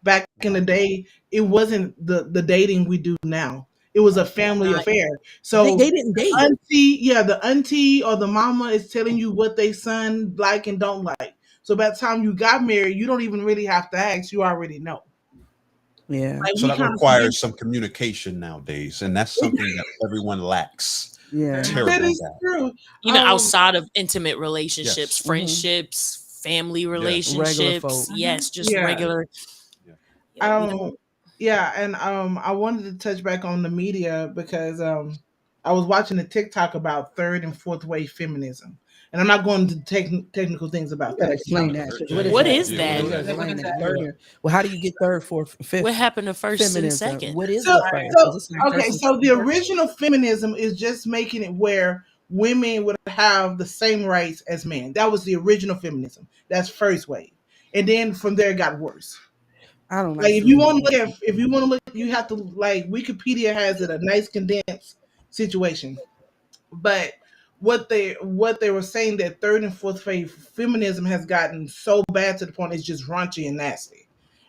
back in the day it wasn't the dating we do now. It was a family there. affair. they, So they didn't date. the auntie or the mama is telling you what they son like and don't like. So by the time you got married, you don't even really have to ask. You already know. Yeah, Like So we that kind of forget. requires some communication nowadays, and that's something that everyone lacks. yeah. That Terrible is at. true. Even outside of intimate relationships, Yes. friendships, family Yes. Regular folk. relationships. Yes, just Yeah. regular. Yeah. Yeah, we Um, don't. yeah, and I wanted to touch back on the media because I was watching a TikTok about third and fourth wave feminism, and I'm not going to technical things You about gotta that. explain I've that, heard- because Yeah, what is yeah, What that? is yeah. What Yeah, that? you is gotta that? Yeah, what explain is that. that? Yeah. Well, how do you get third, fourth, fifth? What happened to first and Feminism. second? What is So, the first? so 'Cause it's like okay, first and so second, the third. original feminism is just making it where women would have the same rights as men. That was the original feminism. That's first wave, and then from there it got worse. I don't Like like the way you if you want to look, you have to like Wikipedia has it a nice condensed situation. But what they were saying that third and fourth wave feminism has gotten so bad to the point it's just raunchy and nasty,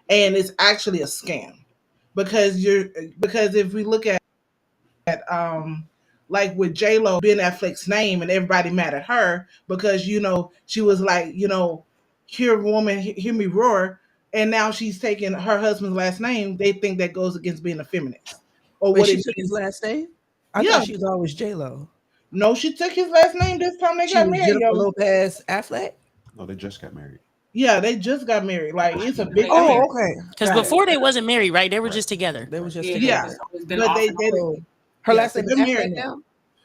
and it's actually a scam because if we look at like with J Lo, Ben Affleck's name and everybody mad at her because she was like hear woman hear me roar, and now she's taking her husband's last name. They think that goes against being a feminist or Wait, what she it took his means. last name? I Yeah, thought she was always J Lo. no, she took his last name this time they She got was married, Jennifer yo. Lopez Affleck. No, they just got married. Yeah, they just got married. Like it's a When they big got thing. Oh, married. okay, Because got it. before they wasn't married, right? They were Right. just together. They were just Yeah, they Yeah, together. just always been but off they and they on. So her yeah, last so name is they're Affleck married now.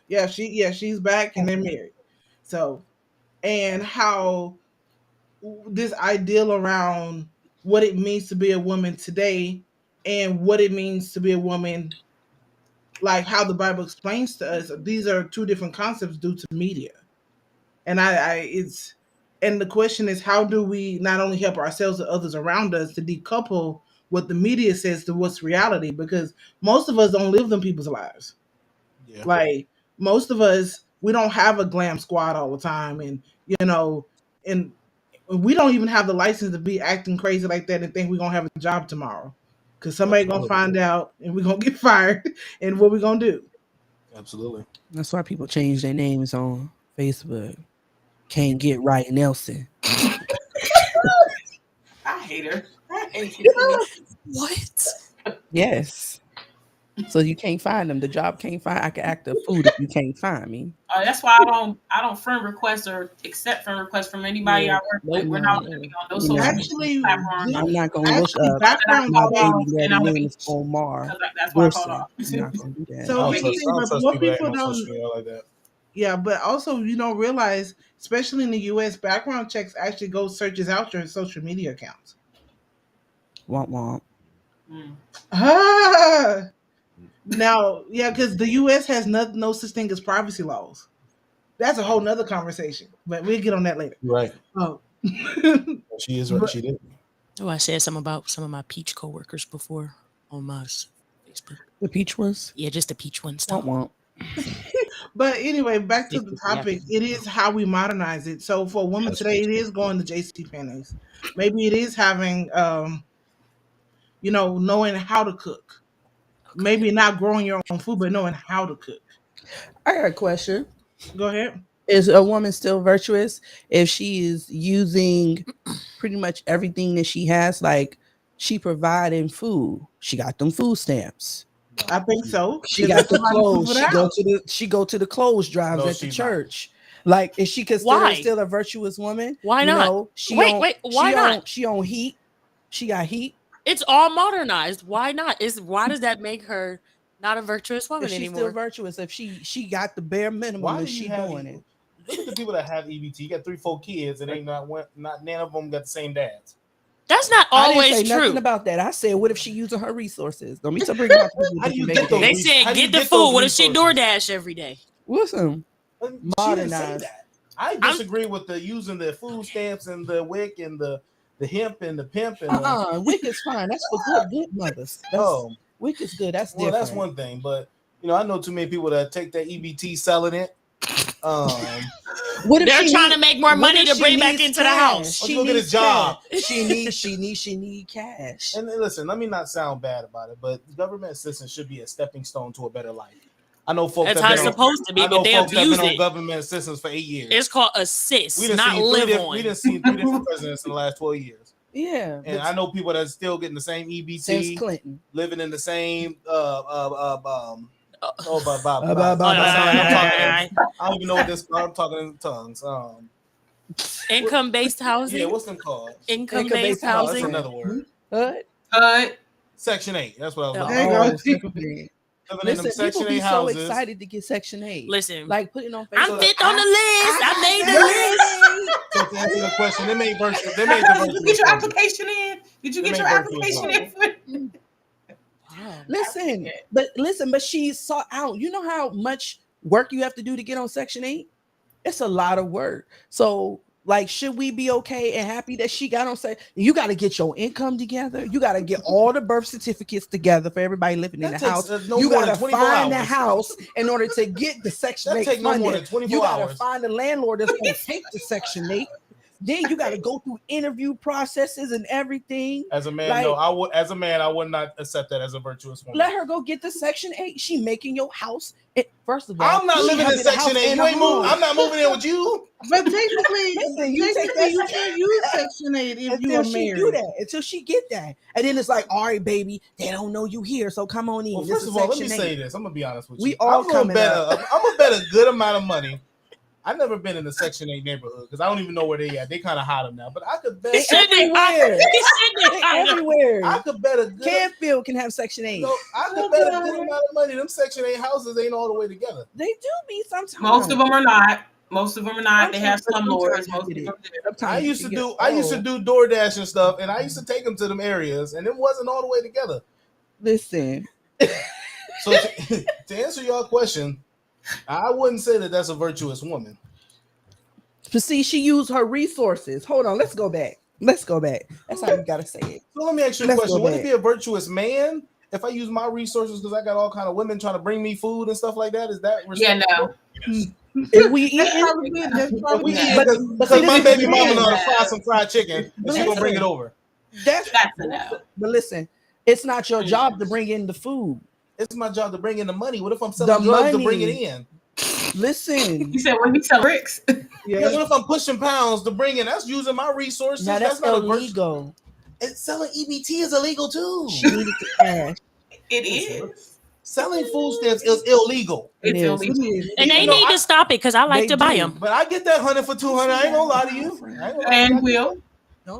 now. She's back and Oh, they're married. So and how this ideal around what it means to be a woman today and what it means to be a woman, like how the Bible explains to us, these are two different concepts due to media. And I and the question is, how do we not only help ourselves but others around us to decouple what the media says to what's reality, because most of us don't live them people's lives. Yeah. Like most of us, we don't have a glam squad all the time, and and we don't even have the license to be acting crazy like that and think we're gonna have a job tomorrow, because somebody gonna Absolutely. find out and we're gonna get fired, and what we gonna do? Absolutely. That's why people change their names on Facebook. Can't get right, Nelson. I hate her. I hate you for me. What? Yes. So you can't find them. The job can't find. I can act a fool if you can't find me. That's why I don't friend request or accept friend requests from anybody Yeah. I work Nope. with. We're not going to be on no Yeah. social media Actually, platforms. I'm not gonna look actually, up background my call baby off, and daddy I'm gonna name be is Omar that's why I called Wilson. off. I'm not gonna do that. So I don't here's the trust, thing, but what people that people ain't on don't, social media like that. yeah, but also you don't realize, especially in the U.S., background checks actually go searches out your social media accounts. Womp womp. Mm. Ah, now, yeah, because the U.S. has no such thing as privacy laws. That's a whole nother conversation, but we'll get on that later. You're right. Oh, She is right. but She did. Oh, I said something about some of my peach coworkers before on my Facebook. The peach was Yeah, just the peach ones. womp Though. womp. but anyway, back to the Yeah. topic. It is how we modernize it. So for a woman That's today, it is going to J.C. Penney's. Maybe it is having, knowing how to cook. Okay. Maybe not growing your own food, but knowing how to cook. I got a question. Go ahead. Is a woman still virtuous if she is using pretty much everything that she has? Like she providing food. She got them food stamps. I think so. She Because got that's the providing food clothes. for the house. She go to the clothes drives No, at the she's not. church. Like is she considered Why? still a virtuous woman? Why You not? know, she Wait, on, wait, why she not? On, she on heat. She got heat. It's all modernized. Why not? Why does that make her not a virtuous woman If she's still anymore? virtuous, if she got the bare minimum Why and do you she have? doing it. Look at the people that have EBT. You got 3, 4 kids, and ain't not none of them got the same dads. That's not I didn't always say nothing true. about that. I said, what if she using her resources? Don't be so bringing out people How do you with get baby those? They daddies. How said do you get the get those food. What if she resources? DoorDash every day? Listen, She didn't say modernized. that. I disagree with the using the food stamps and the wick and the hemp and the pimp and the. Wick is fine. That's for good mothers. Oh, Wick is good. That's well, different. that's one thing, but I know too many people that take that EBT selling it. What if They're she trying need- to make more what money if to she bring back needs into the cash? house? Why She don't you go get a needs job? cash. She need cash. And listen, let me not sound bad about it, but government assistance should be a stepping stone to a better life. I know folks That's that how been it's supposed to be, I know but they folks that abuse been on it. government assistance for 8 years. It's called assist, We done not seen live on. we done seen 3 different presidents in the last 12 years. Yeah, And I know people that's still getting the same since EBT, Clinton. living in the same Oh, I don't even know what this. I'm talking in tongues. income-based housing. Yeah, what's them called? Income-based Income-based No, that's housing. another word. What? Section 8. That's what I was looking There you for. go. Section 8. Living in them Listen, people Section 8 be so houses. excited to get Section 8. Listen, Like putting on Facebook. I'm fifth on the list. I made the list. So to answer the question, they made the Did you get your virtuous woman. application in? Did you They get made your virtuous application woman. in? Wow. Listen, but she sought out. You know how much work you have to do to get on Section 8? It's a lot of work. So, like, should we be okay and happy that she got on? Say, you got to get your income together. You got to get all the birth certificates together for everybody living in That the takes, house. no You more got than to 24 find the hours. house in order to get the Section That 8 take no more funded. than 24 You got to hours. find the landlord that's going to take the Section 8. Then you got to go through interview processes and everything. As a man, Like- no, I would. As a man, I would not accept that as a virtuous woman. Let her go get the Section 8. She making your house. First of all, I'm not she living in having a Section house 8. and You a ain't moving. home. I'm not moving in with you. But technically, Listen, you take that you can't use Section 8 if you until are she married. do that, until she get that, and then it's like, all right, baby, they don't know you here, so come on in. Well, This first is of all, let me Section say 8. this. I'm gonna be honest with We you. all I'm gonna coming bet. up. I'm gonna bet a good amount of money. I've never been in the Section 8 neighborhood because I don't even know where they at. They kind of hide them now, but I could bet. They everywhere. They I everywhere. could bet a good. Canfield can have Section 8. No, I could bet a good amount of money. Them Section 8 houses ain't all the way together. They do be sometimes. Most of them are not. Most of them are not. They have Sometimes- slumlords. sometimes Most you of get them it. do. Sometimes I used to you do. get- I used to do DoorDash and stuff, and I used to take them to them areas, and it wasn't all the way together. Listen, So to answer your question, I wouldn't say that that's a virtuous woman. but see, she used her resources. Hold on, let's go back. Let's go back. That's how you gotta say it. So let me ask you a Let's question. go Would it back. be a virtuous man if I use my resources because I got all kind of women trying to bring me food and stuff like that? Is that Yeah, respectable? no. If we That's eating, probably good. That's If we probably eat No. it, but see, because this my is what baby it mama know is. how to fry some fried chicken and But she gonna bring it listen, over. that's That's a no. but listen, it's not your job to bring in the food. It's my job to bring in the money. What if I'm The selling drugs to bring it money. in? Listen, You said when he sell bricks. Yeah, yeah. what if I'm pushing pounds to bring in? That's using my resources. now That's that's not a virtue. illegal. And selling EBT is illegal too. She needed to cash. It Listen, is. selling food stamps is illegal. It It's is. It illegal. is. And they You know, need to stop it because I like They to buy do. them. But I get that 100 for 200. I ain't gonna lie to you. I ain't gonna lie. And will.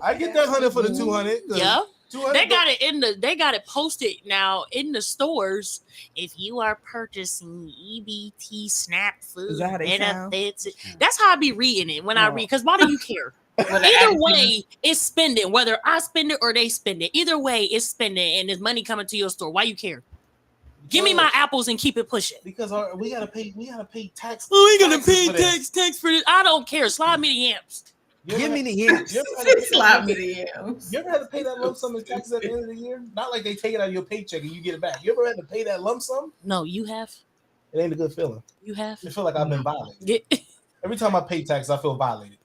I get that 100 for the 200. Yeah. 200. They got it they got it posted now in the stores. If you are purchasing EBT SNAP food Is that how they sound? benefits, that's how I be reading it when I Oh. read. Because why do you care? With an Either attitude. way, it's spending. Whether I spend it or they spend it, either way, it's spending, and there's money coming to your store. Why you care? Give me my apples and keep it pushing. Because we gotta pay tax. Oh, we gonna taxes pay for this. tax for this. I don't care. Slide me the yamps. You ever Give me had- the yams. You ever had to pay Slap that- me the yams. You ever had to pay that lump sum in taxes at the end of the year? Not like they take it out of your paycheck and you get it back. You ever had to pay that lump sum? No, you have. It ain't a good feeling. You have. I feel like I've been violated. Get, Every time I pay taxes, I feel violated.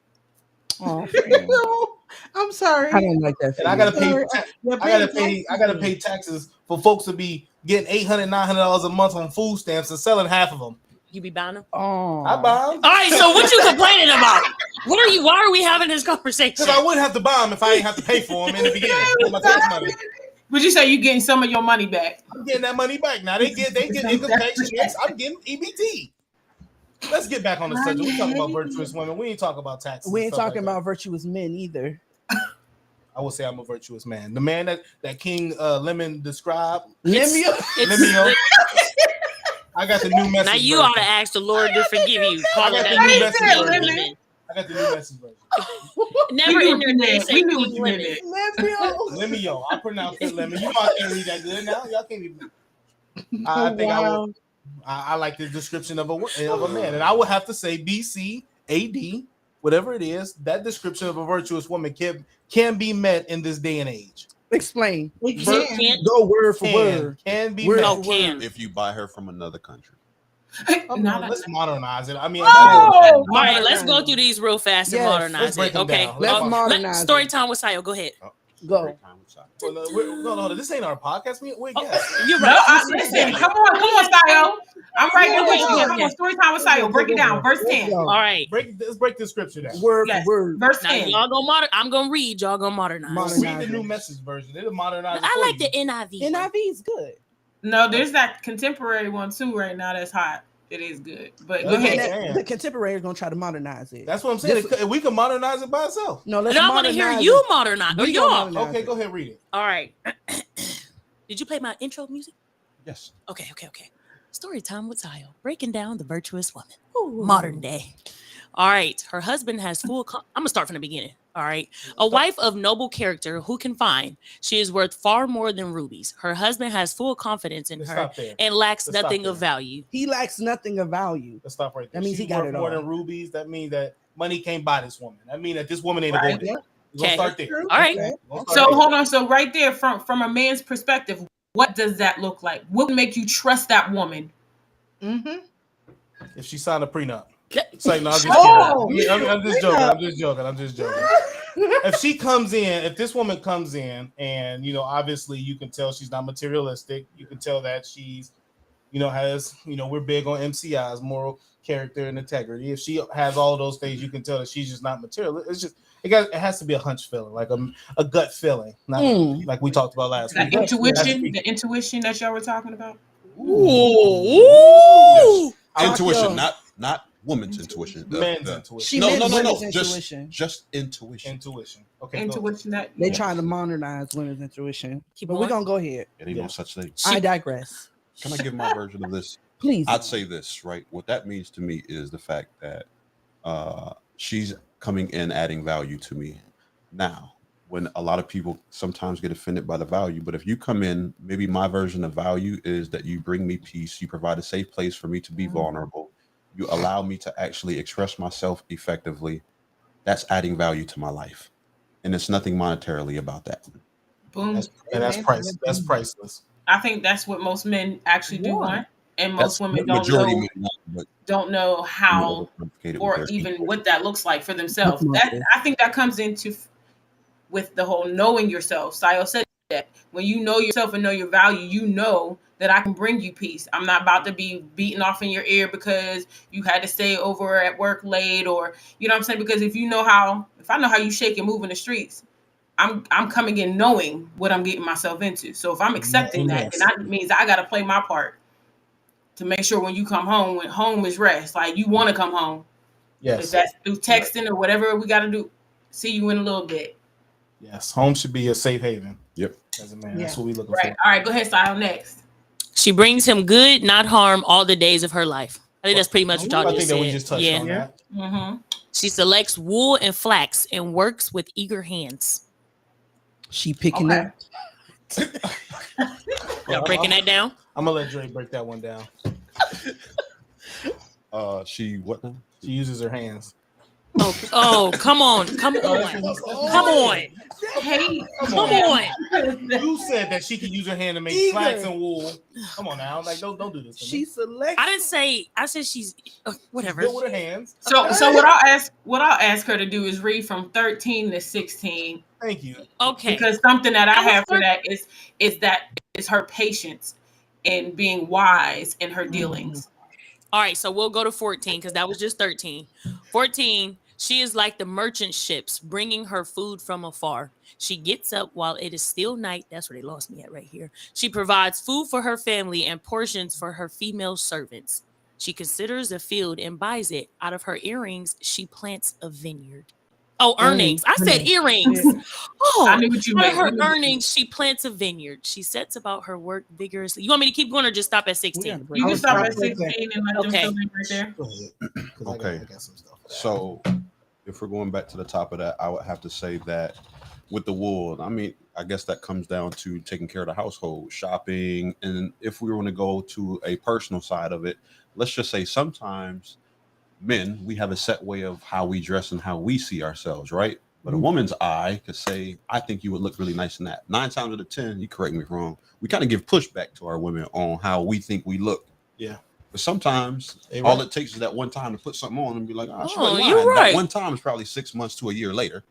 Oh, No, I'm sorry. I don't like that. And I gotta pay. Sorry. You're paying I gotta taxes. pay taxes for folks to be getting $800, $900 a month on food stamps and selling half of them. you be buying them. Oh, I buy them All right. So what you complaining about? What are you? Why are we having this conversation? because I wouldn't have to buy them if I ain't have to pay for them in the beginning with my tax money. Would you say you getting some of your money back? I'm getting that money back now. They get income tax checks. I'm getting EBT. Let's get back on the subject. We talking about virtuous women. We ain't talking about taxes. we and ain't stuff talking like about virtuous men either. that. I would say I'm a virtuous man. The man that King Lemon described. Lemmy, Let me know. I got the new message. Now you version. ought to ask the Lord to forgive you. Call got it the that new name. message King version. Lemon. I got the new message version. Never We in knew their what day you say meant. We knew King what you Lemon. meant. Let me yo. I pronounce it lemon. You know I can't read that good now. Y'all can't even. I think Wow. I like the description of a man, and I would have to say BC AD, whatever it is. That description of a virtuous woman can be met in this day and age. explain. We Vir- can. Can't. Go word for word. Can be Word met. Oh, for can. word. If you buy her from another country. Not like Let's modernize it. I mean, Oh! All right, let's go through these real fast and Yes, modernize let's break it. them Okay, down. Let's Oh, modernize story it. time with Sayo. Go ahead. Go. no, this ain't our podcast. We're Oh, guests. you're No, right. listen, come on, Sayo. I'm right there with you. Yeah. Come on, story time with Sayo. Break it down. Verse Let's 10. go. All right. Let's break the scripture down. Word Yes. for word. Verse Now 10. y'all gonna I'm gonna read. Y'all gonna modernize. Modernize. Read the new message version. It'll modernize it I for like you. the NIV. NIV is good. No, there's that contemporary one too right now that's hot. It is good. But go That's And ahead. what- that, the contemporary is gonna try to modernize it. That's what I'm saying. This- We can modernize it by itself. No, let's And I want to hear modernize you it. modernize. Or We gonna y'all. modernize Okay, it. go ahead, read it. All right. Did you play my intro music? Yes. Okay. Story time with Sayo. Breaking down the virtuous woman. Modern day. All right. Her husband has full. I'm gonna start from the beginning. All right. A wife of noble character who can find. She is worth far more than rubies. Her husband has full confidence in Let's her stop there. and lacks Let's stop nothing there. of value. He lacks nothing of value. Let's stop right there. That means She's he got worth it more all. than rubies. That means that money can't buy this woman. That means that this woman ain't a Right. gold digger. We're Okay. gonna start there. All right. Okay. We're gonna So start there. hold on. So right there, from a man's perspective, what does that look like? What would make you trust that woman? Mm-hmm. If she signed a prenup. Okay. It's like, no, I'm just Oh, kidding. I'm just joking. I'm just joking. If she comes in, if this woman comes in and, obviously you can tell she's not materialistic. You can tell that she's, has, we're big on MCIs, moral character and integrity. If she has all those things, you can tell that she's just not material. It's just, it has to be a hunch feeling, like a gut feeling, not like we talked about last That week. intuition that y'all were talking about. Ooh. Intuition, Yo. not woman's intuition. Men's intuition. She No, meant no, no, no. women's Just intuition. intuition. Intuition. Okay. go. Intuition that They trying to modernize women's intuition. Keep But going. we're gonna go ahead. It ain't Yeah. no such thing. I digress. Can I give my version of this? Please. I'd say this, right? What that means to me is the fact that she's coming in adding value to me. Now, when a lot of people sometimes get offended by the value, but if you come in, maybe my version of value is that you bring me peace, you provide a safe place for me to be vulnerable, you allow me to actually express myself effectively. That's adding value to my life. and it's nothing monetarily about that. Boom. That's Amen. price. That's priceless. I think that's what most men actually do What? want, and most That's women what majority men want, but don't know women how overcomplicated with or their even situation. what that looks like for themselves. Come on, That sis. I think that comes into with the whole knowing yourself. Sayo said that when you know yourself and know your value, you know that I can bring you peace. I'm not about to be beaten off in your ear because you had to stay over at work late, or you know what I'm saying. Because if I know how you shake and move in the streets, I'm coming in knowing what I'm getting myself into. So if I'm accepting that, then Yes. that means I got to play my part to make sure when you come home, when home is rest, like you want to come home. If Yes. that's through Right. texting or whatever we got to do, see you in a little bit. Yes. Home should be a safe haven Yep. as a man. Yeah. That's what we're looking Right. for. All right. Go ahead, Sile. Next. She brings him good, not harm, all the days of her life. I think that's pretty much what y'all I just think that we said. just touched Yeah. on Yeah. that. Mm-hmm. She selects wool and flax and works with eager hands. She picking Okay. them. Y'all breaking that down? I'm gonna let Dre break that one down. She what now? She uses her hands. Oh, come on. Come Oh, that's on. what he- Come on. Hey, Come on. You said that she could use her hand to make Eager. flax and wool. Come on now, like don't do this. To She me. selects. I didn't say, I said she's, She's whatever. good with her hands. So what I'll ask her to do is read from 13 to 16 Thank you. Okay. because something that I That was have for thir- that is her patience and being wise in her dealings. All right, so we'll go to 14 because that was just 13. 14, she is like the merchant ships bringing her food from afar. She gets up while it is still night. That's where they lost me at right here. She provides food for her family and portions for her female servants. She considers a field and buys it. Out of her earrings, she plants a vineyard. Oh, earnings. I said earrings. Yeah. I Oh, knew what you out of meant. her earnings, she plants a vineyard. She sets about her work vigorously. You want me to keep going or just stop at We gotta 16? break You I can was this stop down. at 16 and let them Okay. fill in right there. Go ahead. 'Cause Okay. I got some stuff. For that. So if we're going back to the top of that, I would have to say that with the wool, I mean, I guess that comes down to taking care of the household, shopping, and if we want to go to a personal side of it, let's just say sometimes men, we have a set way of how we dress and how we see ourselves, right? But a woman's eye could say, I think you would look really nice in that. 9 times out of 10, you correct me if wrong, we kind of give pushback to our women on how we think we look. Yeah. But sometimes They all right. it takes is that one time to put something on and be like, oh, she Oh, wasn't you're lying. right. That one time is probably 6 months to a year later.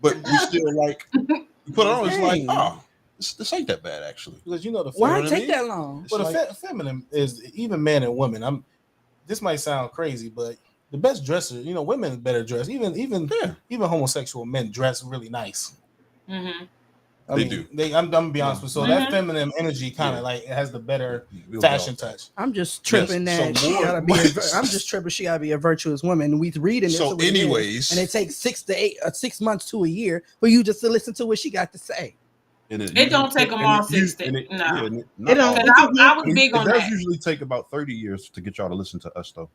But we still like, you put it on, it's like, Dang. oh, this ain't that bad, actually. Because you know the Why You know it what I take mean? that long? It's But like, a feminine is even men and women. This might sound crazy, but the best dressers, women better dress. Even homosexual men dress really nice. Mm-hmm. I They mean, do. I'm gonna be honest with you. So that Mhm. feminine energy kind of Yeah. like it has the better we'll fashion go with touch. I'm just Yes, tripping so that she more- gotta be. I'm just tripping she gotta be a virtuous woman. We reading this. So we read it, anyways- and it takes 6 months to a year for you just to listen to what she got to say. And It don't take them all 60. No. Not don't- all. Because It I was big It on does that. usually take about 30 years to get y'all to listen to us, though.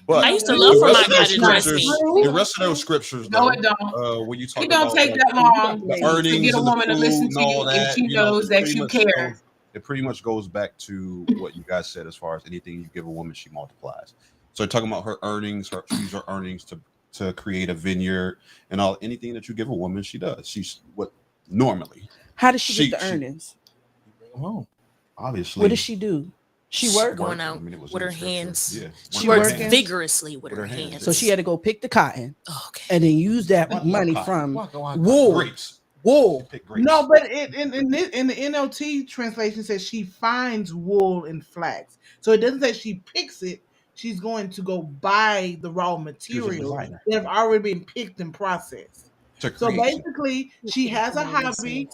But I used to The love for my rest of guy those to dress scriptures, me. the rest of those scriptures, No, though, it don't. when you talk It don't about take like, that long the to earnings get a and the woman to food listen and to all you if that, she knows it that pretty you much care. goes- it pretty much goes back to what you guys said as far as anything you give a woman, she multiplies. So talking about her earnings, she uses her earnings to create a vineyard and anything that you give a woman, she does. She's what normally. How does she She- get the she- earnings? You bring them home. Obviously, What does she do? She work. Going out I mean, it was with in her the scripture. hands. Yeah, She work works with her hands. vigorously with her hands. So she had to go pick the cotton Okay. and then use that What money cotton? from Waka, waka. wool. grapes. Wool. Pick grapes. No, but in the NLT translation says she finds wool and flax. So it doesn't say she picks it. She's going to go buy the raw materials designer. that have already been picked and processed. to So create. basically, she has a hobby.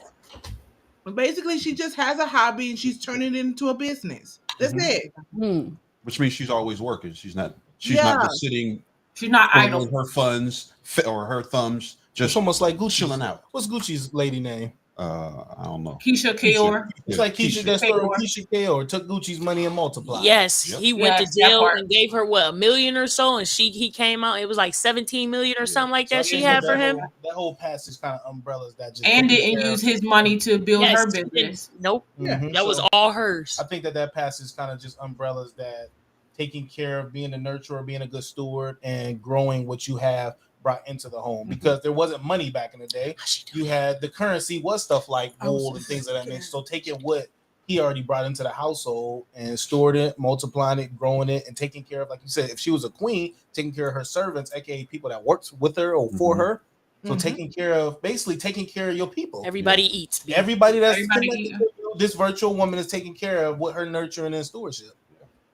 Basically, she just has a hobby and she's turning it into a business. That's Mhm. it. Hmm. Which means she's always working. She's not Yeah. just sitting She's not idle. twiddling her funds or her thumbs, It's just almost like Gucci. chilling out. What's Gucci's lady name? I don't know. Keisha Kayor. It's Yeah, like Keisha. That story of Keisha Kayor took Gucci's money and multiplied. Yes, Yep. he went Yes, to that jail part. and gave her what, $1 million or so, and he came out. It was like 17 million or Yeah. something like So I that she think had that for him. That whole passage kind of umbrellas that just And taking didn't care use of- his money to build Yes, her she didn't. business. Nope, Mhm. that was So all hers. I think that passage kind of just umbrellas that taking care of being a nurturer, being a good steward, and growing what you have, brought into the home, Mhm. because there wasn't money back in the day. How's she You doing? had the currency was stuff like Oh, gold and things of that nature. So taking what he already brought into the household and stored it, multiplying it, growing it, and taking care of, like you said, if she was a queen, taking care of her servants, aka people that worked with her or for Mhm. her. So Mhm. taking care of, basically taking care of your people. Everybody eats. B. Everybody that's Everybody connected eating. to you, this virtual woman is taking care of with her nurturing and stewardship.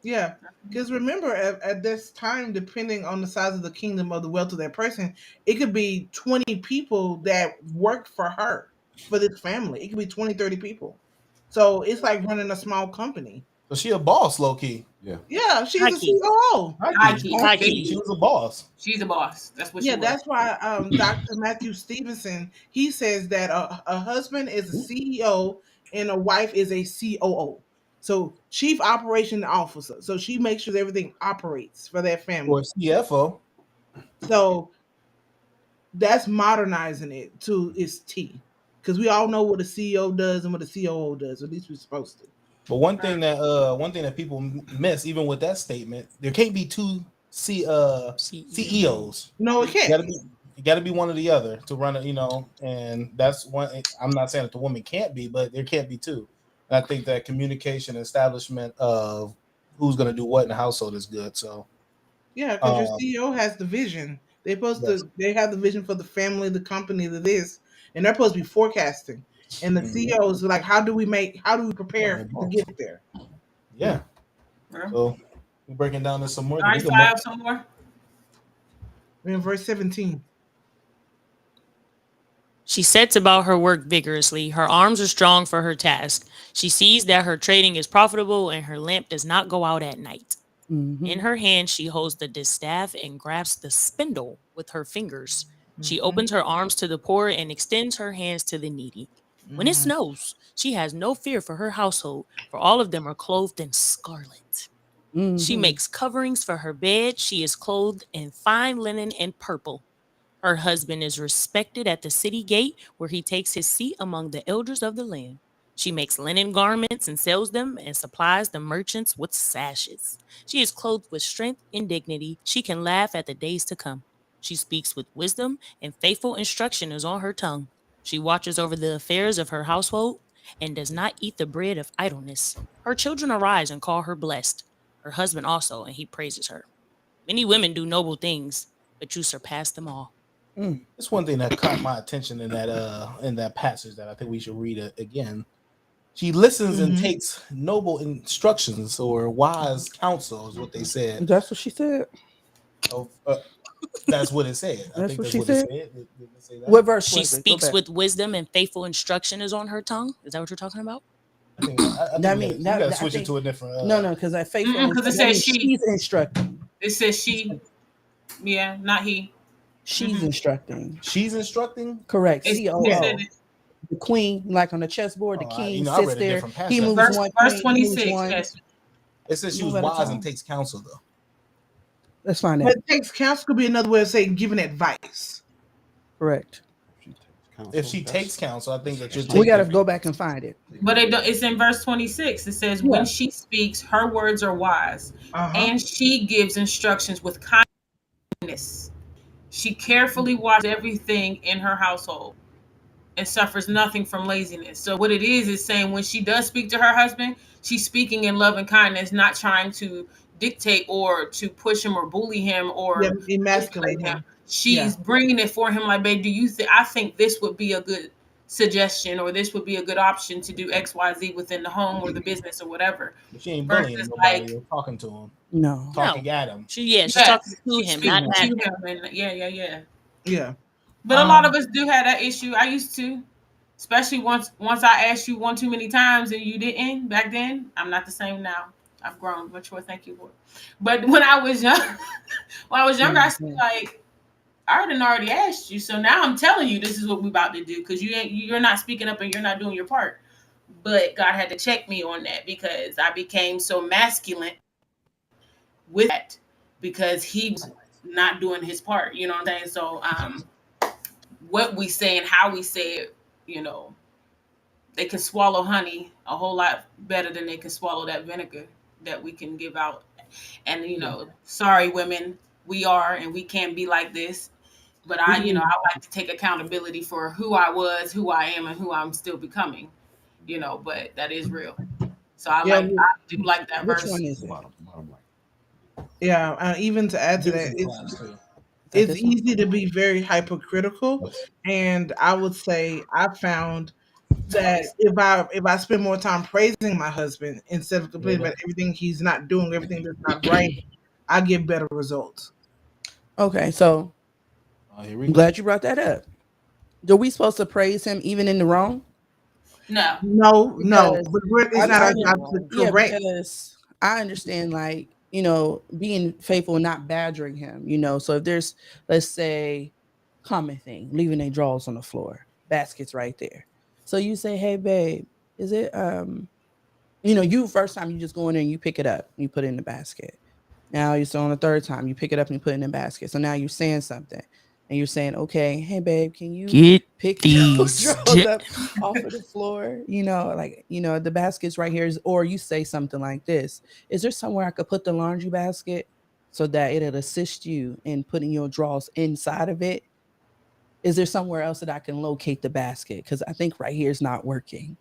Yeah, because remember, at this time, depending on the size of the kingdom or the wealth of that person, it could be 20 people that work for her, for this family. It could be 20, 30 people. So it's like running a small company. So she a boss, low key. Yeah. Yeah, she's High a key. COO. High High key. key. High Big She key. key. was a boss. She's a boss. That's what she Yeah, was. that's why Dr. Matthew Stevenson, he says that a husband is a CEO and a wife is a COO. So chief operation officer. So she makes sure everything operates for that Or family. CFO. So that's modernizing it to its T. Because we all know what a CEO does and what a COO does. At least we're supposed to. But one thing that people miss, even with that statement, there can't be two CEO. CEOs. No, it You can't. gotta be you gotta be one or the other to run it, and that's one. I'm not saying that the woman can't be, but there can't be two. And I think that communication and establishment of who's gonna do what in the household is good. So Yeah, because your um CEO has the vision. They're supposed yes. to. They have the vision for the family, the company, the this, and they're supposed to be forecasting. And the Mhm. CEOs are like, how do we Yeah, prepare they're to both. get there? Yeah. Real. All So we're breaking down this some more. We right, so can I more. have some more. We're in verse 17. She sets about her work vigorously. Her arms are strong for her task. She sees that her trading is profitable and her lamp does not go out at night. In Mm-hmm. her hand, she holds the distaff and grasps the spindle with her fingers. She Mm-hmm. opens her arms to the poor and extends her hands to the needy. When it Mm-hmm. snows, she has no fear for her household, for all of them are clothed in scarlet. She Mm-hmm. makes coverings for her bed. She is clothed in fine linen and purple. Her husband is respected at the city gate, where he takes his seat among the elders of the land. She makes linen garments and sells them and supplies the merchants with sashes. She is clothed with strength and dignity. She can laugh at the days to come. She speaks with wisdom, and faithful instruction is on her tongue. She watches over the affairs of her household and does not eat the bread of idleness. Her children arise and call her blessed. Her husband also, and he praises her. Many women do noble things, but you surpass them all. Mm. It's one thing that caught my attention in that passage that I think we should read it again. She listens and Mm-hmm. takes noble instructions or wise counsel, is what they said. That's what she said. Of, that's what it said. I That's think what that's she what it said. said. Did it say that? What verse She was it? Go speaks back. with wisdom and faithful instruction is on her tongue. Is that what you're talking about? I think That mean we got to I switch it think to a different. no, because that faithful Because it instruction. That says means she. she's instructing. It says she. Yeah, not he. She's Hmm. instructing. She's instructing. Correct. It said COO. it. The queen, like on the chessboard, the Oh, king I sits read a there. different He passage. moves Verse one verse queen. He twenty moves six. one. Yes. It says she was Move at a wise and time. takes counsel, though. Let's find But that. it takes counsel could be another way of saying giving advice. Correct. If she takes If counsel, she takes counsel, I think that you're We got to taking. go back and find it. But it's in verse 26. It says, when Yeah. she speaks, her words are wise, Uh-huh. and she gives instructions with kindness. She carefully watches everything in her household and suffers nothing from laziness. So what it is saying when she does speak to her husband, she's speaking in love and kindness, not trying to dictate or to push him or bully him Yeah, or emasculate manipulate him. him. Yeah. She's bringing it for him like, babe, do you think I think this would be a good suggestion or this would be a good option to do XYZ within the home or the business or whatever But she ain't bullying versus nobody like, or talking to him, No. talking No. at him. She's talking yes, to she's him, not speaking to at Mhm. him. him and yeah. Yeah. But a lot of Um, us do have that issue. I used to, especially once I asked you one too many times and you didn't back then. I'm not the same now. I've grown, mature. Thank you, Lord. But when I was young, when I was younger, I said Mhm. like, I already asked you, so now I'm telling you this is what we about to do because you're not speaking up and you're not doing your part. But God had to check me on that because I became so masculine with that because he was not doing his part. You know what I'm saying? So what we say and how we say it, you know, they can swallow honey a whole lot better than they can swallow that vinegar that we can give out. And Yeah. sorry women, we are and we can't be like this. But I like to take accountability for who I was, who I am, and who I'm still becoming. But that is real. So Yeah, I do like that Which verse. one is it? Bottom right. yeah. Even to add to Give us that, some claps too. Is that it's this one? easy to be very hypercritical, and I would say I found that if I spend more time praising my husband instead of Hear complaining that? about everything he's not doing, everything that's not right, I get better results. Okay, so Oh, here we I'm go. glad you brought that up. Are we supposed to praise him even in the wrong? No. No, no, Because but it's not our job to yeah, correct. because I understand like, being faithful and not badgering him, So if there's, let's say, common thing, leaving their drawers on the floor, baskets right there. So you say, hey babe, is it you first time you just go in there and you pick it up, and you put it in the basket. Now you're still on the third time, you pick it up and you put it in the basket. So now you're saying something and you're saying, okay, hey babe, can you Get pick those these. drawers up off of the floor? The basket's right here. Or you say something like this. Is there somewhere I could put the laundry basket so that it'll assist you in putting your drawers inside of it? Is there somewhere else that I can locate the basket? Because I think right here is not working.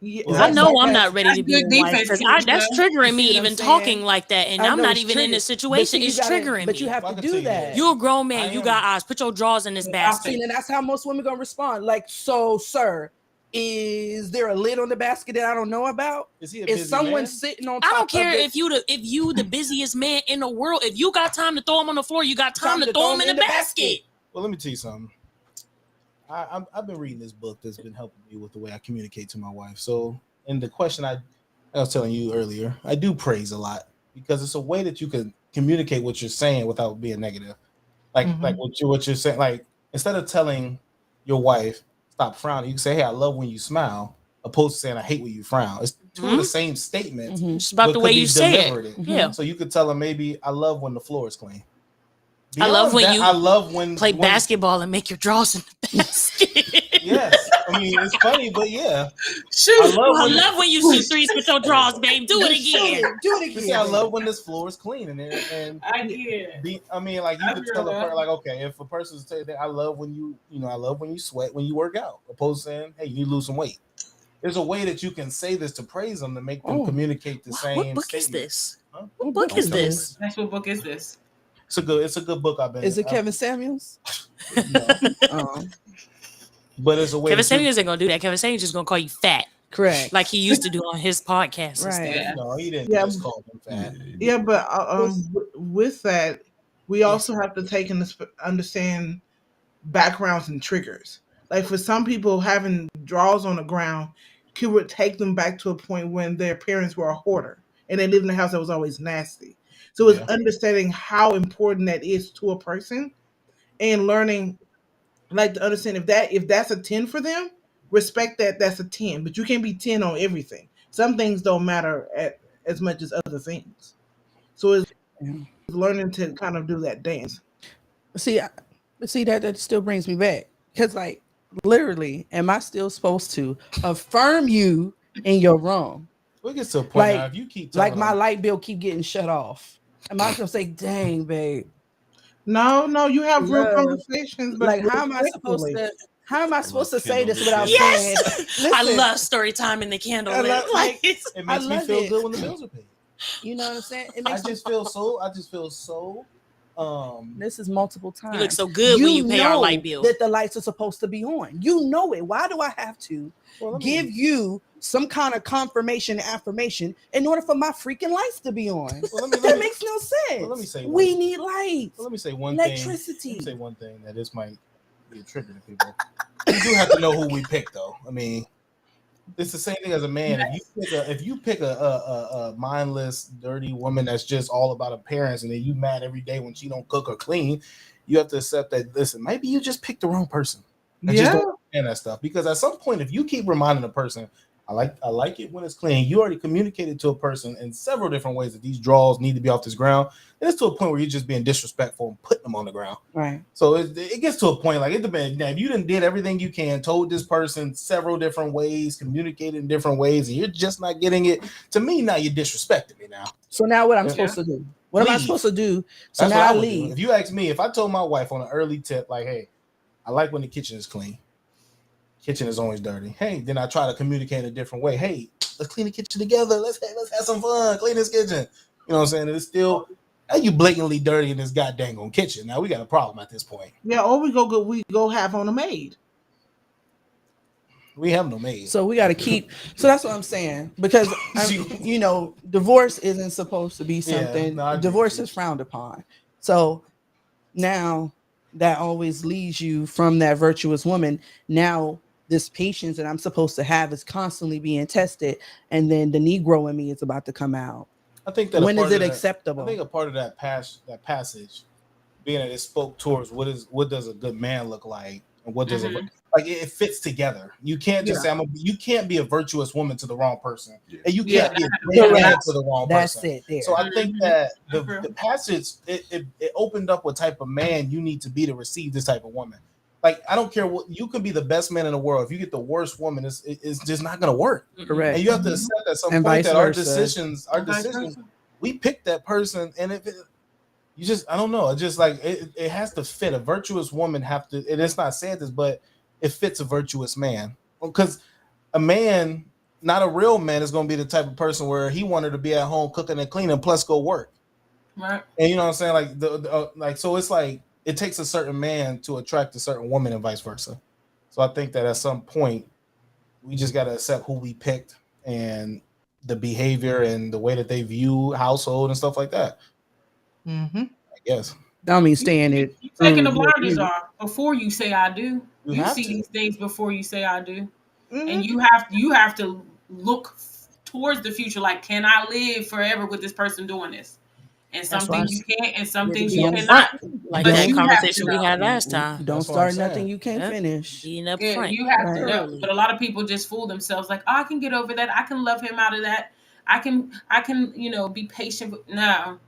Yeah, Is I that Well, know I'm not sarcastic? ready That's to be a good wife defense, because Tanisha. that's You triggering me see what I'm even talking saying? like that, and I I'm know not it's even in triggered, this but situation. see, It's triggering but you me. have well, to I can tell do you that. this. You're a grown I man. You am. got eyes. Put your drawers in this Stop See, it. basket. and that's how most women gonna respond. Like, so, sir, is there a lid on the basket that I don't know about? Is he a Is busy someone man? sitting on I don't top care of it? if you the busiest man in the world. If you got time to throw them on the floor, you got time Time to to throw throw them them in in the the basket. basket. Well, let me tell you something. I've been reading this book that's been helping me with the way I communicate to my wife. So, in the question I was telling you earlier, I do praise a lot because it's a way that you can communicate what you're saying without being negative. Like mhm. what you're saying. Like instead of telling your wife stop frowning, you can say, "Hey, I love when you smile," opposed to saying, "I hate when you frown." It's two of Hmm? the same statements, Mm-hmm. It's about but the way could you be say it. delivered. Mm-hmm. Yeah. So you could tell her maybe, "I love when the floor is clean." I love Beyond when that, you I love when play when basketball and make your drawers in the basket. yes. I mean, it's funny, but yeah, I Shoot. love I when love when you shoot threes with your drawers, babe. Do it Just shoot again. it. Do it just say again, I baby. love when this floor is clean and I get it. I mean, like you That's could real tell though. like, okay, if a person's saying that I love when I love when you sweat when you work out, opposed to saying, hey, you lose some weight. There's a way that you can say this to praise them to make them Oh, communicate the What same book is statement. this? Huh? What what book book Don't is is tell this? this? her. That's what book is this? It's a good book. Is it Kevin Samuels? No, Um, but it's a way Kevin that you Samuels ain't gonna do that. Kevin Samuels just gonna call you fat, correct. like he used to do on his podcast and stuff. Right. Yeah. no, he didn't Yeah, just call them Yeah, fat. he yeah, did. but Was with that, we yes. also have to take and understand backgrounds and triggers. Like for some people, having drawers on the ground could take them back to a point when their parents were a hoarder and they lived in a house that was always nasty. So it's Yeah, understanding how important that is to a person and learning, like to understand if that's a 10 for them, respect that that's a 10. But you can't be 10 on everything. Some things don't matter as much as other things. So it's Yeah. learning to kind of do that dance. See, see that still brings me back because, like, literally, am I still supposed to affirm you in your wrong? we get to a point now. Like, If you keep like telling my them, light bill keep getting shut off. Am I gonna say, "Dang, babe, No, no, you have real love"? conversations, but Like, how am I supposed respectfully. to? How am I I supposed love to say this candlelit without dinner. saying, Yes, I "Listen, love story time in the I candlelit love, like, lights. it I makes me love feel it." good when the bills are paid. You know what I'm saying? It I makes me. just feel so. I just feel so. This is multiple You look times. so good when You you pay our light know bill. that the lights are supposed to be on. You know it. Why do I have to Well, let give me. you some kind of confirmation, affirmation in order for my freaking lights to be on? Well, let me. Let That me. makes no Well, let me sense. say one. We need Well, lights, let me say one thing. Let me say electricity. one thing that this might be a trigger to people. We do have to know who we pick, though. I mean, it's the same thing as a man. If you pick a mindless, dirty woman that's just all about appearance, and then you mad every day when she don't cook or clean, you have to accept that. Listen, maybe you just picked the wrong person, and just Yeah, don't understand that stuff. Because at some point, if you keep reminding a person, I like it when it's clean. You already communicated to a person in several different ways that these draws need to be off this ground. And it's to a point where you're just being disrespectful and putting them on the ground. Right. So it gets to a point like it depends. Now, if you done did everything you can, told this person several different ways, communicated in different ways, and you're just not getting it, to me now you're disrespecting me now. So now what I'm Yeah. supposed to do? What am I Leave. supposed to do? So That's now what I I would do. leave. If you ask me, if I told my wife on an early tip, like, hey, I like when the kitchen is clean. Kitchen is always dirty. Hey, then I try to communicate in a different way. Hey, let's clean the kitchen together. Let's have some fun. Clean this kitchen. You know what I'm saying? It's still you blatantly dirty in this goddamn kitchen. Now we got a problem at this point. Yeah, or we go half on the maid. We have no maid. So we got to keep. So that's what I'm saying, because divorce isn't supposed to be something. no, I agree Divorce with is frowned upon. So now that always leads you from that virtuous woman. Now this patience that I'm supposed to have is constantly being tested, and then the Negro in me is about to come out. I think that When is it I acceptable? think a part of that passage, being that it spoke towards what does a good man look like, and what does Mhm. it fits together. You can't just say you can't be a virtuous woman to the wrong person, Yeah. and you Yeah. can't be a great man Correct. to the wrong That's person. it. There. So I think Mhm. that the True. passage it opened up what type of man you need to be to receive this type of woman. Like I don't care what you could be the best man in the world. If you get the worst woman, it's just not going to work. Correct. And you have to accept at some And point vice that our versa. decisions, Vice versa. we pick that person, and if you just I don't know, it just like it has to fit. A virtuous woman have to, and it's not said this, but it fits a virtuous man. Because a man, not a real man, is going to be the type of person where he wanted to be at home cooking and cleaning plus go work. Right. And you know what I'm saying? Like so it's like it takes a certain man to attract a certain woman and vice versa. So I think that at some point we just got to accept who we picked and the behavior and the way that they view household and stuff like that. Mm-hmm. I guess I don't mean staying it. You taking the through your blinders view. off before you say I do. You You have see to. these things before you say I do, Mm-hmm. and you have to look towards the future. Like, can I live forever with this person doing this? And some That's why I things you can, and some Get things it you up Don't- cannot. front, like But that you have to conversation we know. had last time. Don't That's what I'm start nothing saying. you can't Yep. finish. Being up Yeah, front. you have Right. to know. Early. But a lot of people just fool themselves. Like, oh, I can get over that. I can love him out of that. I can, be patient. No,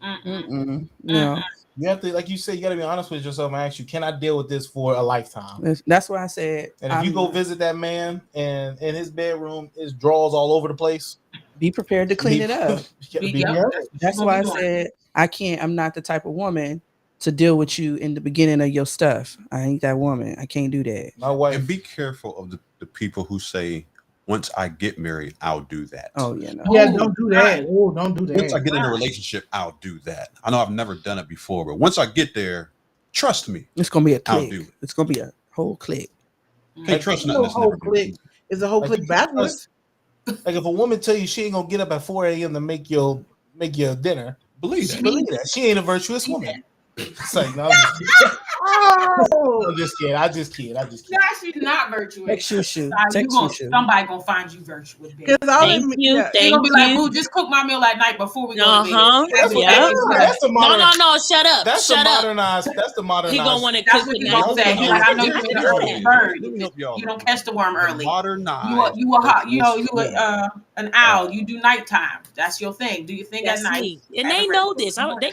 No, You have to, like you said, you got to be honest with yourself and ask you, can I deal with this for a lifetime? that's why I said. And if you go visit that man and in his bedroom, his drawers all over the place, be prepared to clean it up. you gotta be Yep, prepared. that's what That's you're why I gonna be doing. said I can't. I'm not the type of woman to deal with you in the beginning of your stuff. I ain't that woman. I can't do that. My wife, And be careful of the people who say, once I get married, I'll do that. Oh yeah, no. Yeah, Oh, don't do that. right. Oh, don't do Once I that. get in a Right. relationship, I'll do that. I know I've never done it before, but once I get there, trust me, It's gonna be a I'll click. do it. It's gonna be a whole click. Can't trust You nothing know, that's whole never been click easy. is a whole Like, click you can't backwards. like if a woman tell you she ain't gonna get up at 4 a.m. to make your dinner, Believe that. believe that she ain't a virtuous woman. It's like, no, Oh, I'm just kidding. I just kid. Nah, she's not virtuous. Take shoo. Nah, Take shoo. somebody gonna find you virtuous, baby. because all Thank it you. yeah, They gonna Thank be like, you. boo, just cook my meal at night before we go to bed. Uh-huh. That's what Yeah. that's the modern. No. Shut up. That's the Shut up. modernized. That's the modernized. He gonna want to That's cook what the he next gonna say. day. He like, I know You you can ain't an do early that. bird. Let me help y'all. You don't out. catch the worm The early. modernized You virtuous woman. an owl. You do nighttime. That's your thing. Do your thing That's at night. me. And Have they a know breakfast this. in the morning.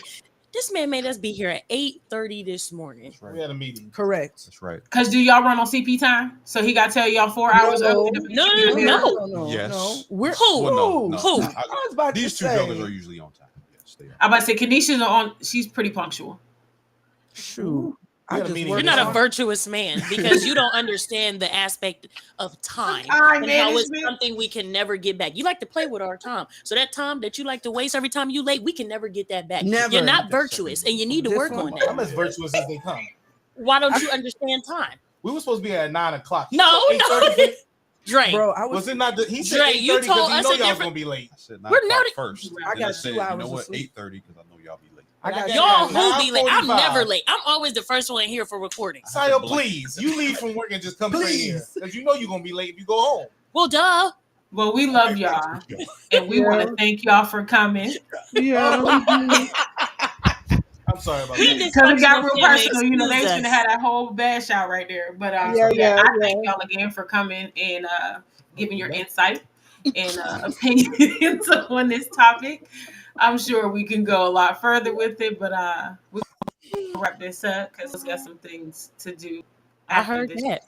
This man made us be here at 8:30 this morning. That's right. We had a meeting. Correct. That's right. Cause do y'all run on CP time? So he gotta tell y'all 4 hours early to be No. in the mirror? No. Yes. We're Who? Well, no. Who? I was about These to two say, jokers are usually on time. Yes, they are. I'm about to say Kanisha's on. She's pretty punctual. shoot. We I had a just meeting work You're not a hard. virtuous man because you don't understand the aspect of time Time and how it's management. something we can never get back. You like to play with our time. So that time that you like to waste every time you late, we can never get that back. Never. You're not virtuous and you need to This work one- on that. I'm as virtuous as they come. Why don't you understand time? We were supposed to be at 9:00. No. 8:30. Dre, Bro, I Was was it not? He said Dre, 8:30 you because told he us know a y'all was different- gonna be late. I said 9 We're o'clock nerdy. first. I Then I got said, 2 hours you know of what? sleep. 8:30 because I know y'all be late. I got y'all you. who be late? I'm 9:45. never late. I'm always the first one here for recording. Sayo, please. You leave from work and just come straight here. Please. Because you know you're gonna be late if you go home. Well, duh. Well, we love y'all, and we want to thank y'all for coming. Yeah. I'm sorry about We that. just- Because it got real Dysfunctional family, personal, they excuse shouldn't us. have had that whole bash out right there. But I thank y'all again for coming and giving your insight and opinions on this topic. I'm sure we can go a lot further with it, but we're gonna wrap this up because we got some things to do. I after heard this. that.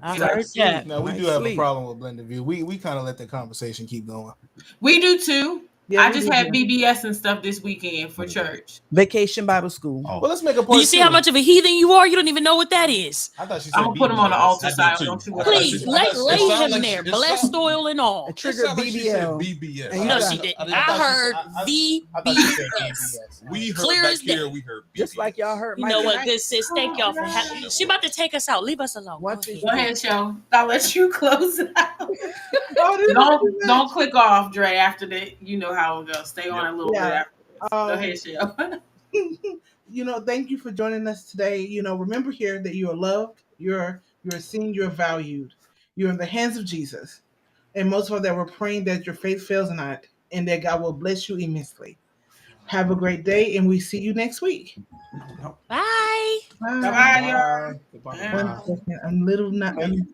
I You gotta heard sleep. that. Now we Might do have sleep. a problem with blended view. We kind of let the conversation keep going. We do too. Yeah, I we just did. had Yeah. BBS and stuff this weekend for What is that? church. Vacation Bible School. Oh, Well, let's make a part Do you see how two. much of a heathen you are? You don't even know what that is. I thought she I'm said gonna put him on the BBS. altar I did side. too. Don't you I thought worry. she. Please, I thought, lay it sounded him like there, it blessed sound, oil and all. It it triggered sounded like she said BBL. BBS. And you No, got- she didn't. I I thought she heard said- I thought she said VBS. BBS. We heard Clear back as here. day. We heard BBS. Just like y'all heard You Mike know what, tonight. good sis? Thank y'all for having. She about to take us out. Leave us alone. One Go fish ahead. Go ahead, show. I'll let you close it out. Oh, this is too Don't much. click off, Dre. After that, you know how it goes. Stay on Yep. a little bit Yeah. after this. Go ahead, Shell. Thank you for joining us today. Remember here that you are loved, you're seen, you're valued. You're in the hands of Jesus. And most of all, that we're praying that your faith fails not and that God will bless you immensely. Have a great day, and we see you next week. Bye. Bye. Bye, y'all. Goodbye. Yeah. One second. I'm little not. I'm